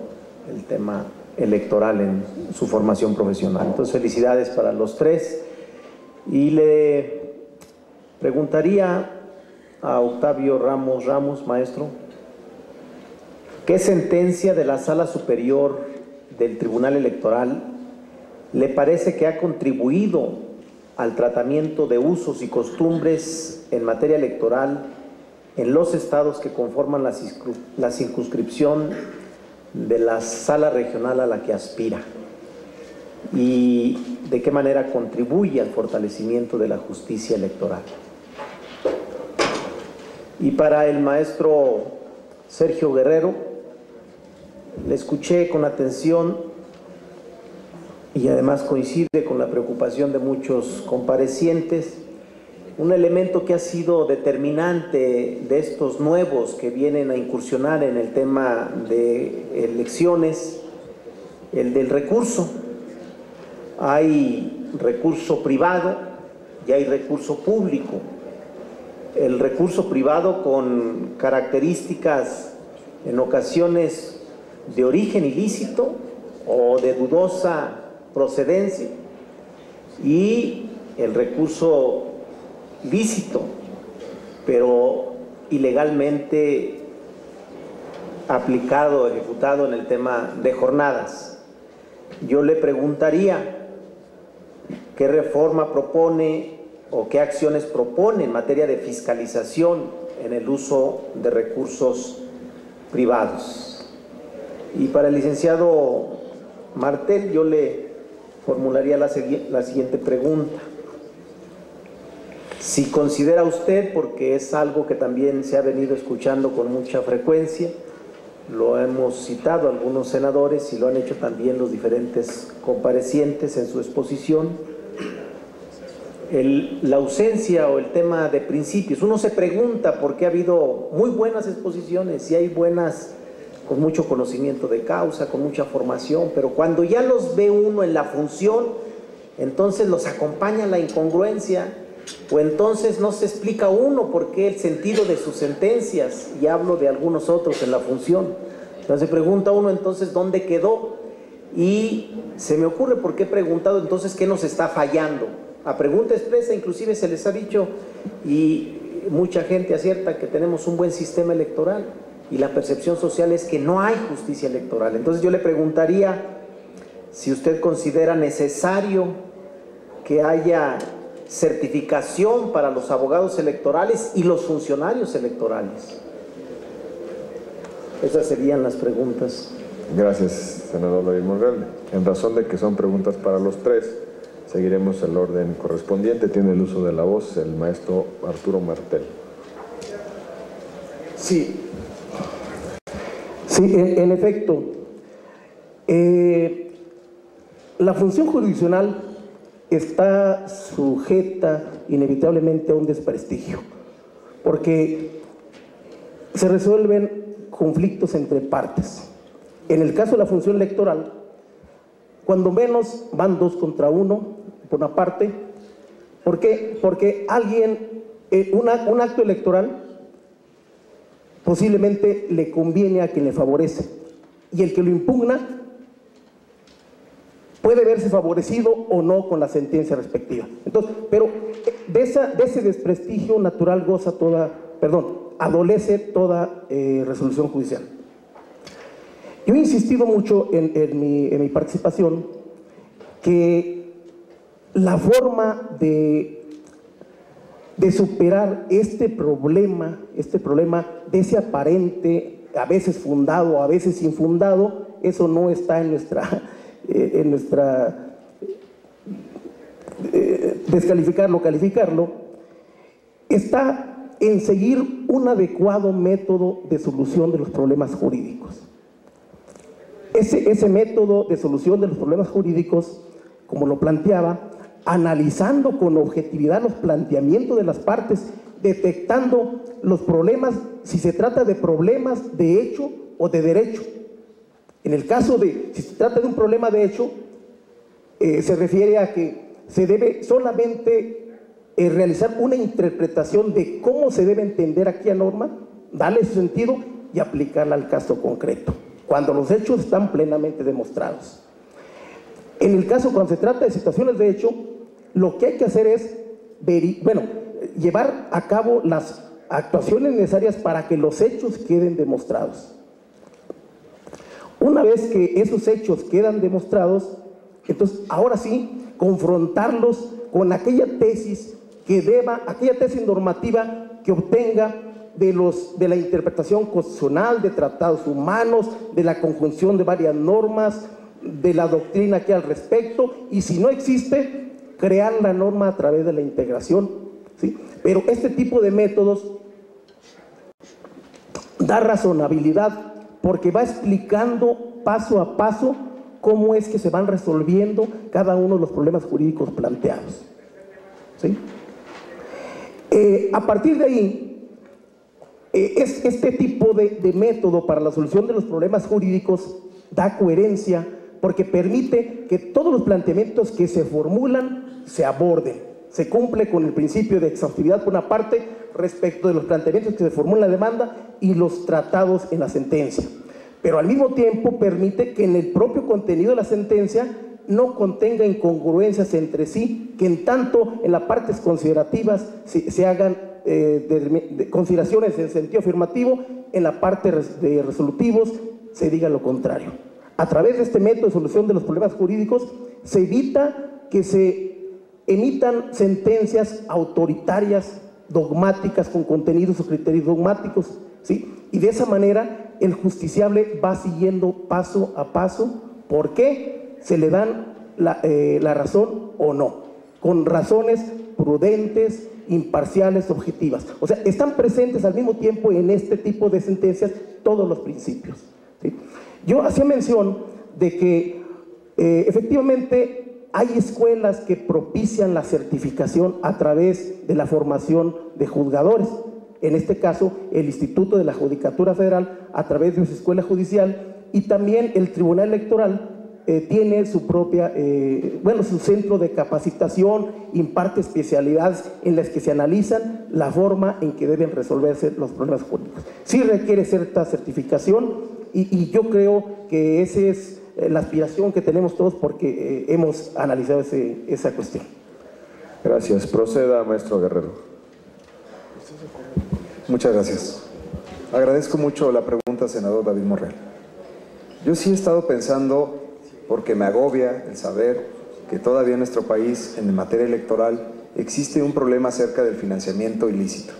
el tema electoral en su formación profesional. Entonces, felicidades para los tres. Y le preguntaría a Octavio Ramos, maestro, ¿qué sentencia de la Sala Superior del Tribunal Electoral le parece que ha contribuido al tratamiento de usos y costumbres en materia electoral en los estados que conforman la circunscripción de la sala regional a la que aspira? ¿Y de qué manera contribuye al fortalecimiento de la justicia electoral? Y para el maestro Sergio Guerrero, le escuché con atención y además coincide con la preocupación de muchos comparecientes, un elemento que ha sido determinante de estos nuevos que vienen a incursionar en el tema de elecciones, el del recurso. Hay recurso privado y hay recurso público. El recurso privado con características en ocasiones de origen ilícito o de dudosa procedencia, y el recurso lícito, pero ilegalmente aplicado, ejecutado en el tema de jornadas. Yo le preguntaría qué reforma propone o qué acciones propone en materia de fiscalización en el uso de recursos privados. Y para el licenciado Martel, yo le formularía la siguiente pregunta. Si considera usted, porque es algo que también se ha venido escuchando con mucha frecuencia, lo hemos citado algunos senadores y lo han hecho también los diferentes comparecientes en su exposición, la ausencia o el tema de principios. Uno se pregunta por qué ha habido muy buenas exposiciones y hay buenas con mucho conocimiento de causa, con mucha formación, pero cuando ya los ve uno en la función, entonces los acompaña la incongruencia, o entonces no se explica uno por qué el sentido de sus sentencias, y hablo de algunos otros en la función, Entonces pregunta uno, entonces, ¿dónde quedó? Y se me ocurre por qué he preguntado, entonces, ¿qué nos está fallando? A pregunta expresa, inclusive se les ha dicho, y mucha gente acierta, que tenemos un buen sistema electoral, y la percepción social es que no hay justicia electoral. Entonces yo le preguntaría si usted considera necesario que haya certificación para los abogados electorales y los funcionarios electorales. Esas serían las preguntas. Gracias, senador David Monreal. En razón de que son preguntas para los tres, seguiremos el orden correspondiente. Tiene el uso de la voz el maestro Arturo Martel. Sí, en efecto, la función jurisdiccional está sujeta inevitablemente a un desprestigio, porque se resuelven conflictos entre partes. En el caso de la función electoral, cuando menos van 2 contra 1, por una parte. ¿Por qué? Porque alguien, un acto electoral posiblemente le conviene a quien le favorece, y el que lo impugna puede verse favorecido o no con la sentencia respectiva. Entonces, pero de ese desprestigio natural adolece toda resolución judicial. Yo he insistido mucho en mi participación que la forma de superar este problema de ese aparente, a veces fundado, a veces infundado, eso no está en nuestra descalificarlo, calificarlo, está en seguir un adecuado método de solución de los problemas jurídicos. Ese método de solución de los problemas jurídicos, como lo planteaba, analizando con objetividad los planteamientos de las partes, detectando los problemas, si se trata de problemas de hecho o de derecho. En el caso de, si se trata de un problema de hecho, se refiere a que se debe solamente realizar una interpretación de cómo se debe entender aquella norma, darle su sentido y aplicarla al caso concreto, cuando los hechos están plenamente demostrados. En el caso, cuando se trata de situaciones de hecho, lo que hay que hacer es llevar a cabo las actuaciones necesarias para que los hechos queden demostrados. Una vez que esos hechos quedan demostrados, entonces ahora sí confrontarlos con aquella tesis normativa que obtenga de la interpretación constitucional, de tratados humanos, de la conjunción de varias normas, de la doctrina que hay al respecto, y si no existe, crear la norma a través de la integración, ¿sí? Pero este tipo de métodos da razonabilidad, porque va explicando paso a paso cómo es que se van resolviendo cada uno de los problemas jurídicos planteados, ¿sí? A partir de ahí, este tipo de método para la solución de los problemas jurídicos da coherencia, porque permite que todos los planteamientos que se formulan se aborden. Se cumple con el principio de exhaustividad por una parte respecto de los planteamientos que se formulan en la demanda y los tratados en la sentencia. Pero al mismo tiempo permite que en el propio contenido de la sentencia no contenga incongruencias entre sí, que en tanto en las partes considerativas se hagan consideraciones en sentido afirmativo, en la parte de resolutivos se diga lo contrario. A través de este método de solución de los problemas jurídicos se evita que se emitan sentencias autoritarias, dogmáticas, con contenidos o criterios dogmáticos, ¿sí? Y de esa manera el justiciable va siguiendo paso a paso por qué se le dan la razón o no, con razones prudentes, imparciales, objetivas. O sea, están presentes al mismo tiempo en este tipo de sentencias todos los principios, ¿sí? Yo hacía mención de que efectivamente hay escuelas que propician la certificación a través de la formación de juzgadores. En este caso, el Instituto de la Judicatura Federal, a través de su escuela judicial, y también el Tribunal Electoral tiene su propia, su centro de capacitación, imparte especialidades en las que se analizan la forma en que deben resolverse los problemas jurídicos. Sí requiere cierta certificación y yo creo que esa es la aspiración que tenemos todos porque hemos analizado esa cuestión. Gracias. Proceda, maestro Guerrero. Muchas gracias. Agradezco mucho la pregunta, senador David Monreal. Yo sí he estado pensando, porque me agobia el saber que todavía en nuestro país, en materia electoral, existe un problema acerca del financiamiento ilícito.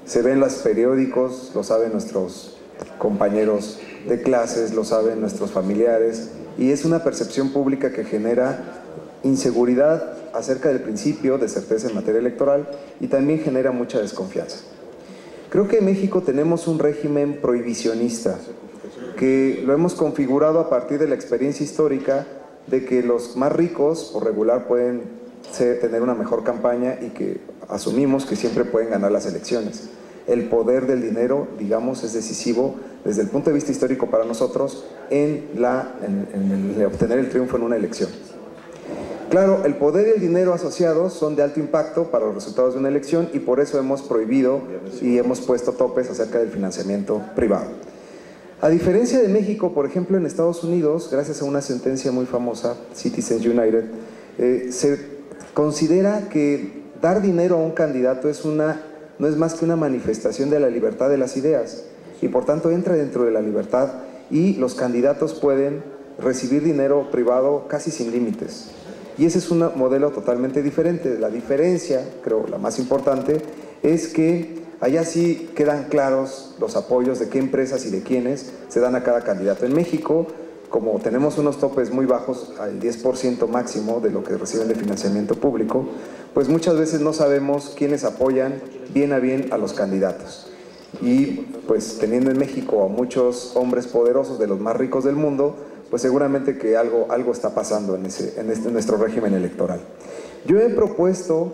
Se ve en los periódicos, lo saben nuestros compañeros de clases, lo saben nuestros familiares, y es una percepción pública que genera inseguridad acerca del principio de certeza en materia electoral y también genera mucha desconfianza. Creo que en México tenemos un régimen prohibicionista que lo hemos configurado a partir de la experiencia histórica de que los más ricos, por regular, pueden tener una mejor campaña y que asumimos que siempre pueden ganar las elecciones. El poder del dinero, digamos, es decisivo desde el punto de vista histórico para nosotros en obtener el triunfo en una elección. Claro, el poder y el dinero asociados son de alto impacto para los resultados de una elección y por eso hemos prohibido y hemos puesto topes acerca del financiamiento privado. A diferencia de México, por ejemplo, en Estados Unidos, gracias a una sentencia muy famosa, Citizens United, se considera que dar dinero a un candidato no es más que una manifestación de la libertad de las ideas y por tanto entra dentro de la libertad y los candidatos pueden recibir dinero privado casi sin límites. Y ese es un modelo totalmente diferente. La diferencia, creo, la más importante, es que allá sí quedan claros los apoyos de qué empresas y de quiénes se dan a cada candidato. En México, como tenemos unos topes muy bajos, al 10% máximo de lo que reciben de financiamiento público, pues muchas veces no sabemos quiénes apoyan bien a los candidatos. Y pues teniendo en México a muchos hombres poderosos de los más ricos del mundo, pues seguramente que algo está pasando en nuestro régimen electoral. Yo he propuesto,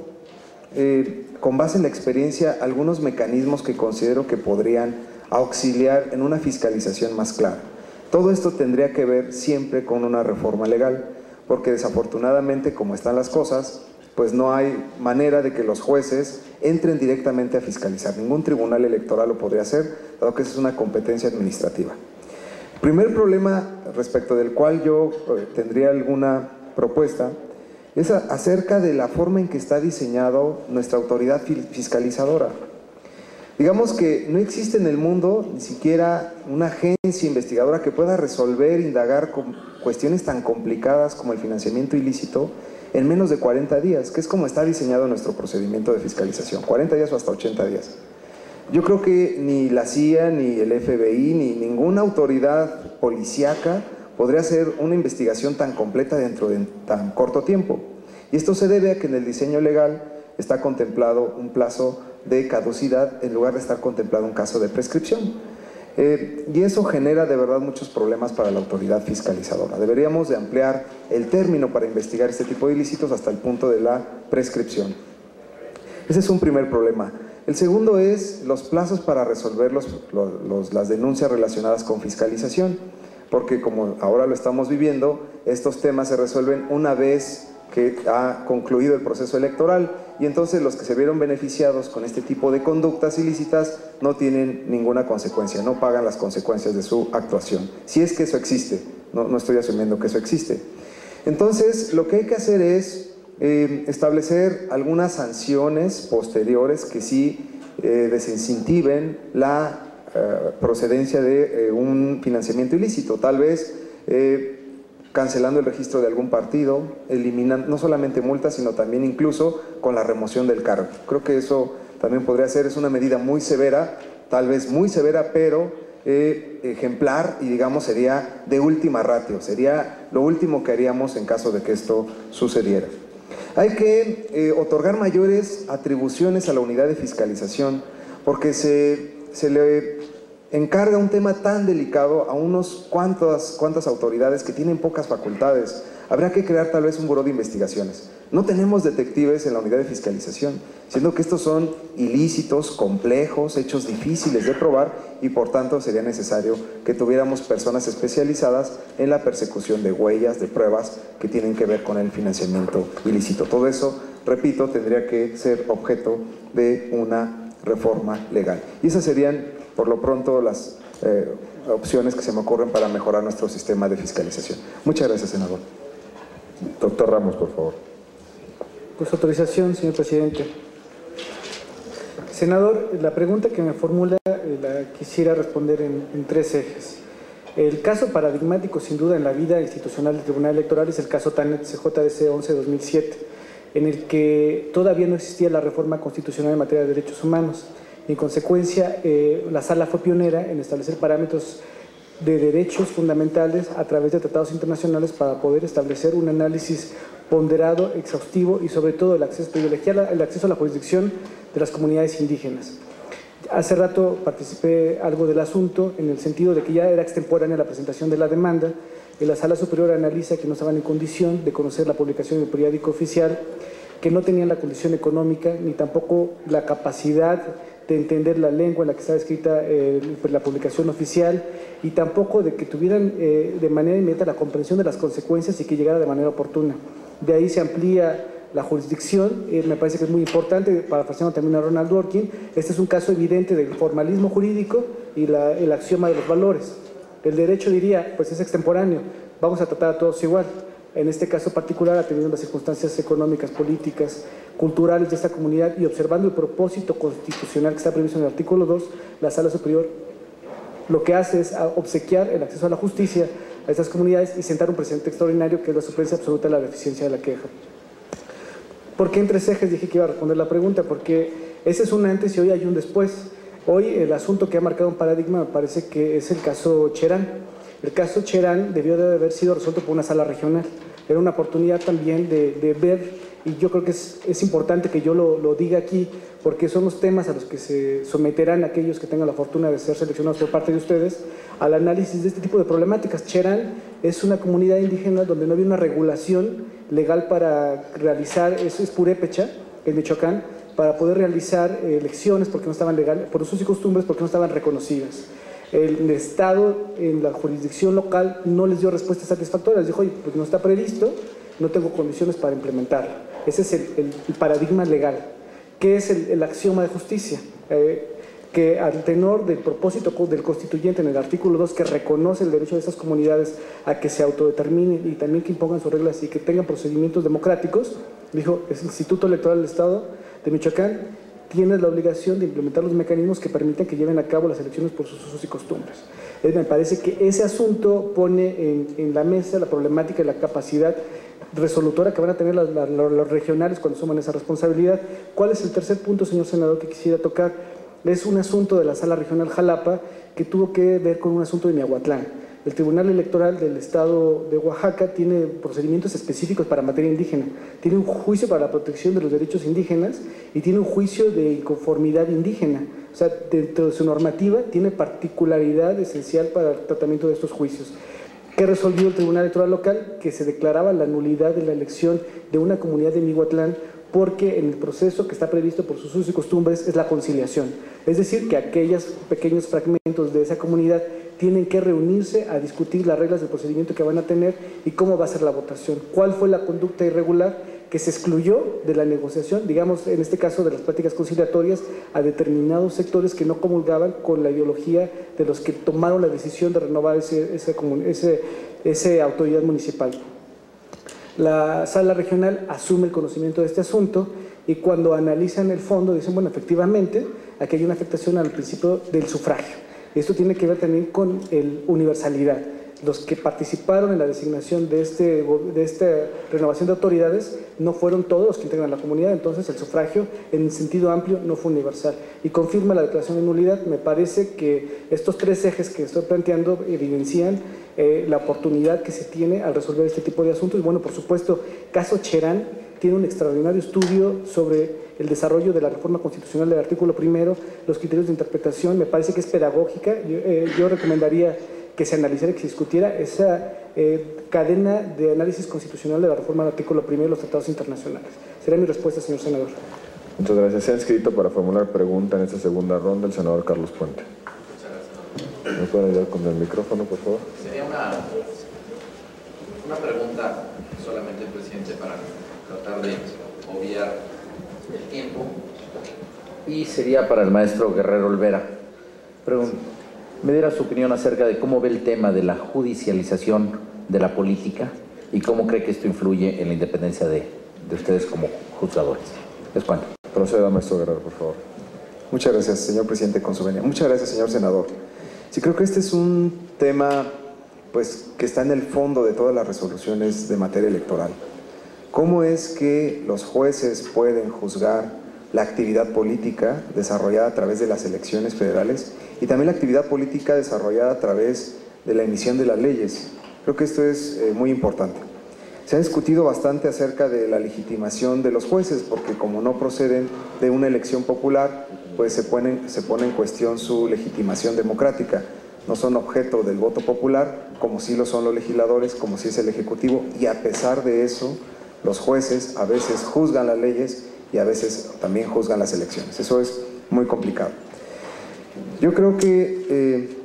con base en la experiencia, algunos mecanismos que considero que podrían auxiliar en una fiscalización más clara. Todo esto tendría que ver siempre con una reforma legal, porque desafortunadamente, como están las cosas, pues no hay manera de que los jueces entren directamente a fiscalizar. Ningún tribunal electoral lo podría hacer, dado que esa es una competencia administrativa. Primer problema respecto del cual yo tendría alguna propuesta es acerca de la forma en que está diseñado nuestra autoridad fiscalizadora. Digamos que no existe en el mundo ni siquiera una agencia investigadora que pueda resolver, indagar con cuestiones tan complicadas como el financiamiento ilícito en menos de 40 días, que es como está diseñado nuestro procedimiento de fiscalización, 40 días o hasta 80 días. Yo creo que ni la CIA, ni el FBI, ni ninguna autoridad policíaca podría hacer una investigación tan completa dentro de tan corto tiempo. Y esto se debe a que en el diseño legal está contemplado un plazo de caducidad en lugar de estar contemplado un caso de prescripción. Y eso genera de verdad muchos problemas para la autoridad fiscalizadora. Deberíamos de ampliar el término para investigar este tipo de ilícitos hasta el punto de la prescripción. Ese es un primer problema. El segundo es los plazos para resolver las denuncias relacionadas con fiscalización, porque como ahora lo estamos viviendo, estos temas se resuelven una vez que ha concluido el proceso electoral y entonces los que se vieron beneficiados con este tipo de conductas ilícitas no tienen ninguna consecuencia, no pagan las consecuencias de su actuación, si es que eso existe, no estoy asumiendo que eso existe. Entonces lo que hay que hacer es establecer algunas sanciones posteriores que sí desincentiven la procedencia de un financiamiento ilícito, tal vez cancelando el registro de algún partido, eliminando no solamente multas, sino también incluso con la remoción del cargo. Creo que eso también podría ser, es una medida muy severa, tal vez muy severa, pero ejemplar y digamos sería de última ratio, sería lo último que haríamos en caso de que esto sucediera. Hay que otorgar mayores atribuciones a la unidad de fiscalización porque se le encarga un tema tan delicado a unos cuantas autoridades que tienen pocas facultades. Habrá que crear tal vez un buró de investigaciones. No tenemos detectives en la unidad de fiscalización, siendo que estos son ilícitos, complejos, hechos difíciles de probar y por tanto sería necesario que tuviéramos personas especializadas en la persecución de huellas, de pruebas que tienen que ver con el financiamiento ilícito. Todo eso, repito, tendría que ser objeto de una reforma legal. Y esas serían, por lo pronto, las opciones que se me ocurren para mejorar nuestro sistema de fiscalización. Muchas gracias, senador. Doctor Ramos, por favor. Con su autorización, señor presidente. Senador, la pregunta que me formula la quisiera responder en tres ejes. El caso paradigmático, sin duda, en la vida institucional del Tribunal Electoral es el caso TANET CJDC 11-2007, en el que todavía no existía la reforma constitucional en materia de derechos humanos. En consecuencia, la Sala fue pionera en establecer parámetros de derechos fundamentales a través de tratados internacionales para poder establecer un análisis ponderado, exhaustivo y sobre todo privilegiar el acceso a la jurisdicción de las comunidades indígenas. Hace rato participé algo del asunto en el sentido de que ya era extemporánea la presentación de la demanda y la Sala Superior analiza que no estaban en condición de conocer la publicación del periódico oficial, que no tenían la condición económica ni tampoco la capacidad de entender la lengua en la que estaba escrita la publicación oficial y tampoco de que tuvieran de manera inmediata la comprensión de las consecuencias y que llegara de manera oportuna. De ahí se amplía la jurisdicción, me parece que es muy importante, parafraseando también a Ronald Dworkin, este es un caso evidente del formalismo jurídico y el axioma de los valores. El derecho diría, pues es extemporáneo, vamos a tratar a todos igual. En este caso particular, atendiendo las circunstancias económicas, políticas, culturales de esta comunidad y observando el propósito constitucional que está previsto en el artículo 2, la Sala Superior lo que hace es obsequiar el acceso a la justicia a estas comunidades y sentar un precedente extraordinario que es la suplencia absoluta de la deficiencia de la queja. ¿Por qué en tres ejes dije que iba a responder la pregunta? Porque ese es un antes y hoy hay un después. Hoy el asunto que ha marcado un paradigma me parece que es el caso Cherán. El caso Cherán debió de haber sido resuelto por una sala regional. Era una oportunidad también de ver, y yo creo que es importante que yo lo diga aquí, porque son los temas a los que se someterán aquellos que tengan la fortuna de ser seleccionados por parte de ustedes al análisis de este tipo de problemáticas. Cherán es una comunidad indígena donde no había una regulación legal para realizar, eso es purépecha, en Michoacán, para poder realizar elecciones porque no estaban legales, por usos y costumbres porque no estaban reconocidas. El Estado en la jurisdicción local no les dio respuestas satisfactorias, dijo, oye, pues no está previsto, no tengo condiciones para implementarlo. Ese es el paradigma legal. ¿Qué es el axioma de justicia? Que al tenor del propósito del constituyente en el artículo 2 que reconoce el derecho de esas comunidades a que se autodeterminen y también que impongan sus reglas y que tengan procedimientos democráticos, dijo, el Instituto Electoral del Estado de Michoacán tiene la obligación de implementar los mecanismos que permitan que lleven a cabo las elecciones por sus usos y costumbres. Me parece que ese asunto pone en la mesa la problemática y la capacidad resolutora que van a tener los regionales cuando asuman esa responsabilidad. ¿Cuál es el tercer punto, señor senador, que quisiera tocar? Es un asunto de la Sala Regional Jalapa que tuvo que ver con un asunto de Miahuatlán. El Tribunal Electoral del Estado de Oaxaca tiene procedimientos específicos para materia indígena. Tiene un juicio para la protección de los derechos indígenas y tiene un juicio de inconformidad indígena. O sea, dentro de su normativa tiene particularidad esencial para el tratamiento de estos juicios. ¿Qué resolvió el Tribunal Electoral local? Que se declaraba la nulidad de la elección de una comunidad de Miahuatlán porque en el proceso que está previsto por sus usos y costumbres es la conciliación. Es decir, que aquellos pequeños fragmentos de esa comunidad tienen que reunirse a discutir las reglas del procedimiento que van a tener y cómo va a ser la votación. ¿Cuál fue la conducta irregular que se excluyó de la negociación, digamos, en este caso de las prácticas conciliatorias, a determinados sectores que no comulgaban con la ideología de los que tomaron la decisión de renovar esa autoridad municipal? La Sala Regional asume el conocimiento de este asunto y cuando analizan el fondo dicen, bueno, efectivamente, aquí hay una afectación al principio del sufragio. Esto tiene que ver también con universalidad. Los que participaron en la designación de esta renovación de autoridades no fueron todos los que integran la comunidad, entonces el sufragio en sentido amplio no fue universal. Y confirma la declaración de nulidad. Me parece que estos tres ejes que estoy planteando evidencian la oportunidad que se tiene al resolver este tipo de asuntos. Y bueno, por supuesto, caso Cherán tiene un extraordinario estudio sobre el desarrollo de la reforma constitucional del artículo primero, los criterios de interpretación. Me parece que es pedagógica. Yo recomendaría que se analizara y que se discutiera esa cadena de análisis constitucional de la reforma del artículo primero de los tratados internacionales. Será mi respuesta, señor senador. Muchas gracias. Se ha inscrito para formular pregunta en esta segunda ronda el senador Carlos Puente. ¿Me pueden ayudar con el micrófono, por favor? Sería una pregunta solamente, presidente, para tratar de obviar el tiempo. Y sería para el maestro Guerrero Olvera. me diera su opinión acerca de cómo ve el tema de la judicialización de la política y cómo cree que esto influye en la independencia de ustedes como juzgadores. Es cuanto. Proceda, maestro Guerrero, por favor. Muchas gracias, señor presidente con su venia. Muchas gracias, señor senador. Sí, creo que este es un tema pues, que está en el fondo de todas las resoluciones de materia electoral. ¿Cómo es que los jueces pueden juzgar la actividad política desarrollada a través de las elecciones federales y también la actividad política desarrollada a través de la emisión de las leyes? Creo que esto es muy importante. Se ha discutido bastante acerca de la legitimación de los jueces, porque como no proceden de una elección popular, pues se pone en cuestión su legitimación democrática. No son objeto del voto popular, como sí lo son los legisladores, como sí es el Ejecutivo, y a pesar de eso, los jueces a veces juzgan las leyes y a veces también juzgan las elecciones. Eso es muy complicado. Yo creo que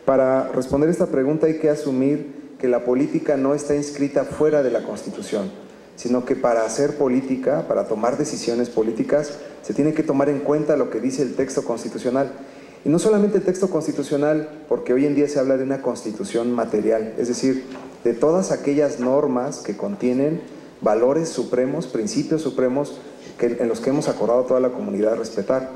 para responder esta pregunta hay que asumir que la política no está inscrita fuera de la Constitución, sino que para hacer política, para tomar decisiones políticas, se tiene que tomar en cuenta lo que dice el texto constitucional. Y no solamente el texto constitucional, porque hoy en día se habla de una constitución material, es decir, de todas aquellas normas que contienen valores supremos, principios supremos, en los que hemos acordado toda la comunidad respetar.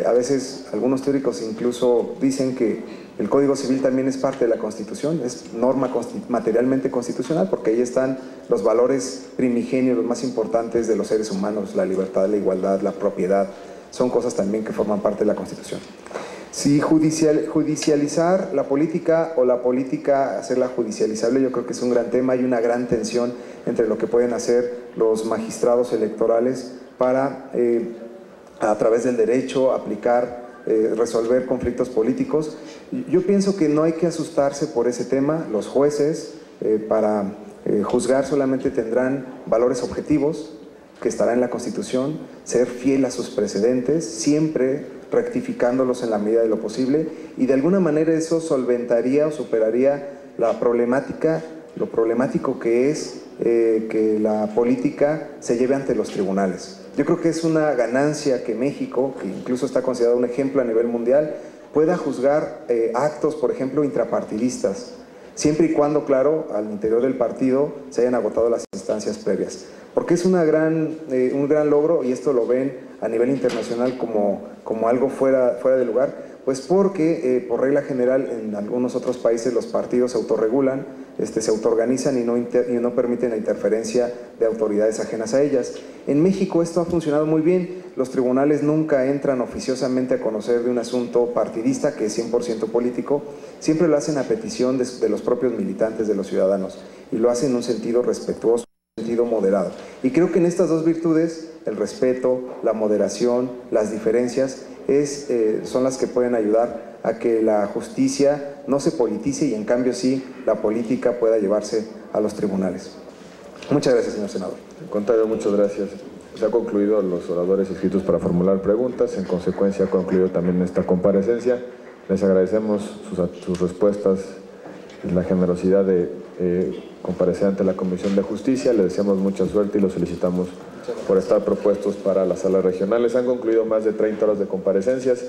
A veces algunos teóricos incluso dicen que el Código Civil también es parte de la Constitución, es norma materialmente constitucional, porque ahí están los valores primigenios, los más importantes de los seres humanos, la libertad, la igualdad, la propiedad, son cosas también que forman parte de la Constitución. Si judicializar la política o la política hacerla judicializable, yo creo que es un gran tema. Hay una gran tensión entre lo que pueden hacer los magistrados electorales para, a través del derecho, aplicar, resolver conflictos políticos. Yo pienso que no hay que asustarse por ese tema. Los jueces, para juzgar, solamente tendrán valores objetivos, que estará en la Constitución, ser fiel a sus precedentes, siempre rectificándolos en la medida de lo posible, y de alguna manera eso solventaría o superaría la problemática, lo problemático que es que la política se lleve ante los tribunales. Yo creo que es una ganancia que México, que incluso está considerado un ejemplo a nivel mundial, pueda juzgar actos, por ejemplo, intrapartidistas, siempre y cuando, claro, al interior del partido se hayan agotado las instancias previas. Porque es un gran logro, y esto lo ven a nivel internacional como algo fuera de lugar, pues porque por regla general en algunos otros países los partidos se autorregulan, se autoorganizan y no permiten la interferencia de autoridades ajenas a ellas. En México esto ha funcionado muy bien. Los tribunales nunca entran oficiosamente a conocer de un asunto partidista que es 100% político, siempre lo hacen a petición de los propios militantes, de los ciudadanos, y lo hacen en un sentido respetuoso, sentido moderado. Y creo que en estas dos virtudes, el respeto, la moderación, las diferencias, son las que pueden ayudar a que la justicia no se politice y en cambio sí la política pueda llevarse a los tribunales. Muchas gracias, señor senador. Al contrario, muchas gracias. Se ha concluido los oradores inscritos para formular preguntas. En consecuencia, ha concluido también esta comparecencia. Les agradecemos sus respuestas, la generosidad de comparecer ante la Comisión de Justicia. Les deseamos mucha suerte y los felicitamos por estar propuestos para las salas regionales. Han concluido más de 30 horas de comparecencias.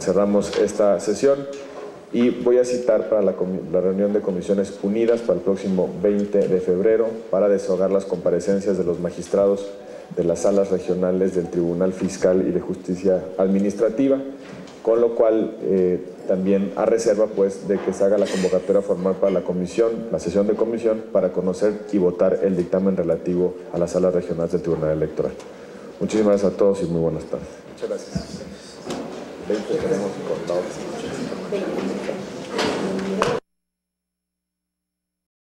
Cerramos esta sesión y voy a citar para la reunión de Comisiones Unidas para el próximo 20 de febrero para desahogar las comparecencias de los magistrados de las salas regionales del Tribunal Fiscal y de Justicia Administrativa, con lo cual también a reserva pues de que se haga la convocatoria formal para la sesión de comisión para conocer y votar el dictamen relativo a las salas regionales del Tribunal Electoral. Muchísimas gracias a todos y muy buenas tardes. Muchas gracias. 20 tenemos cortados.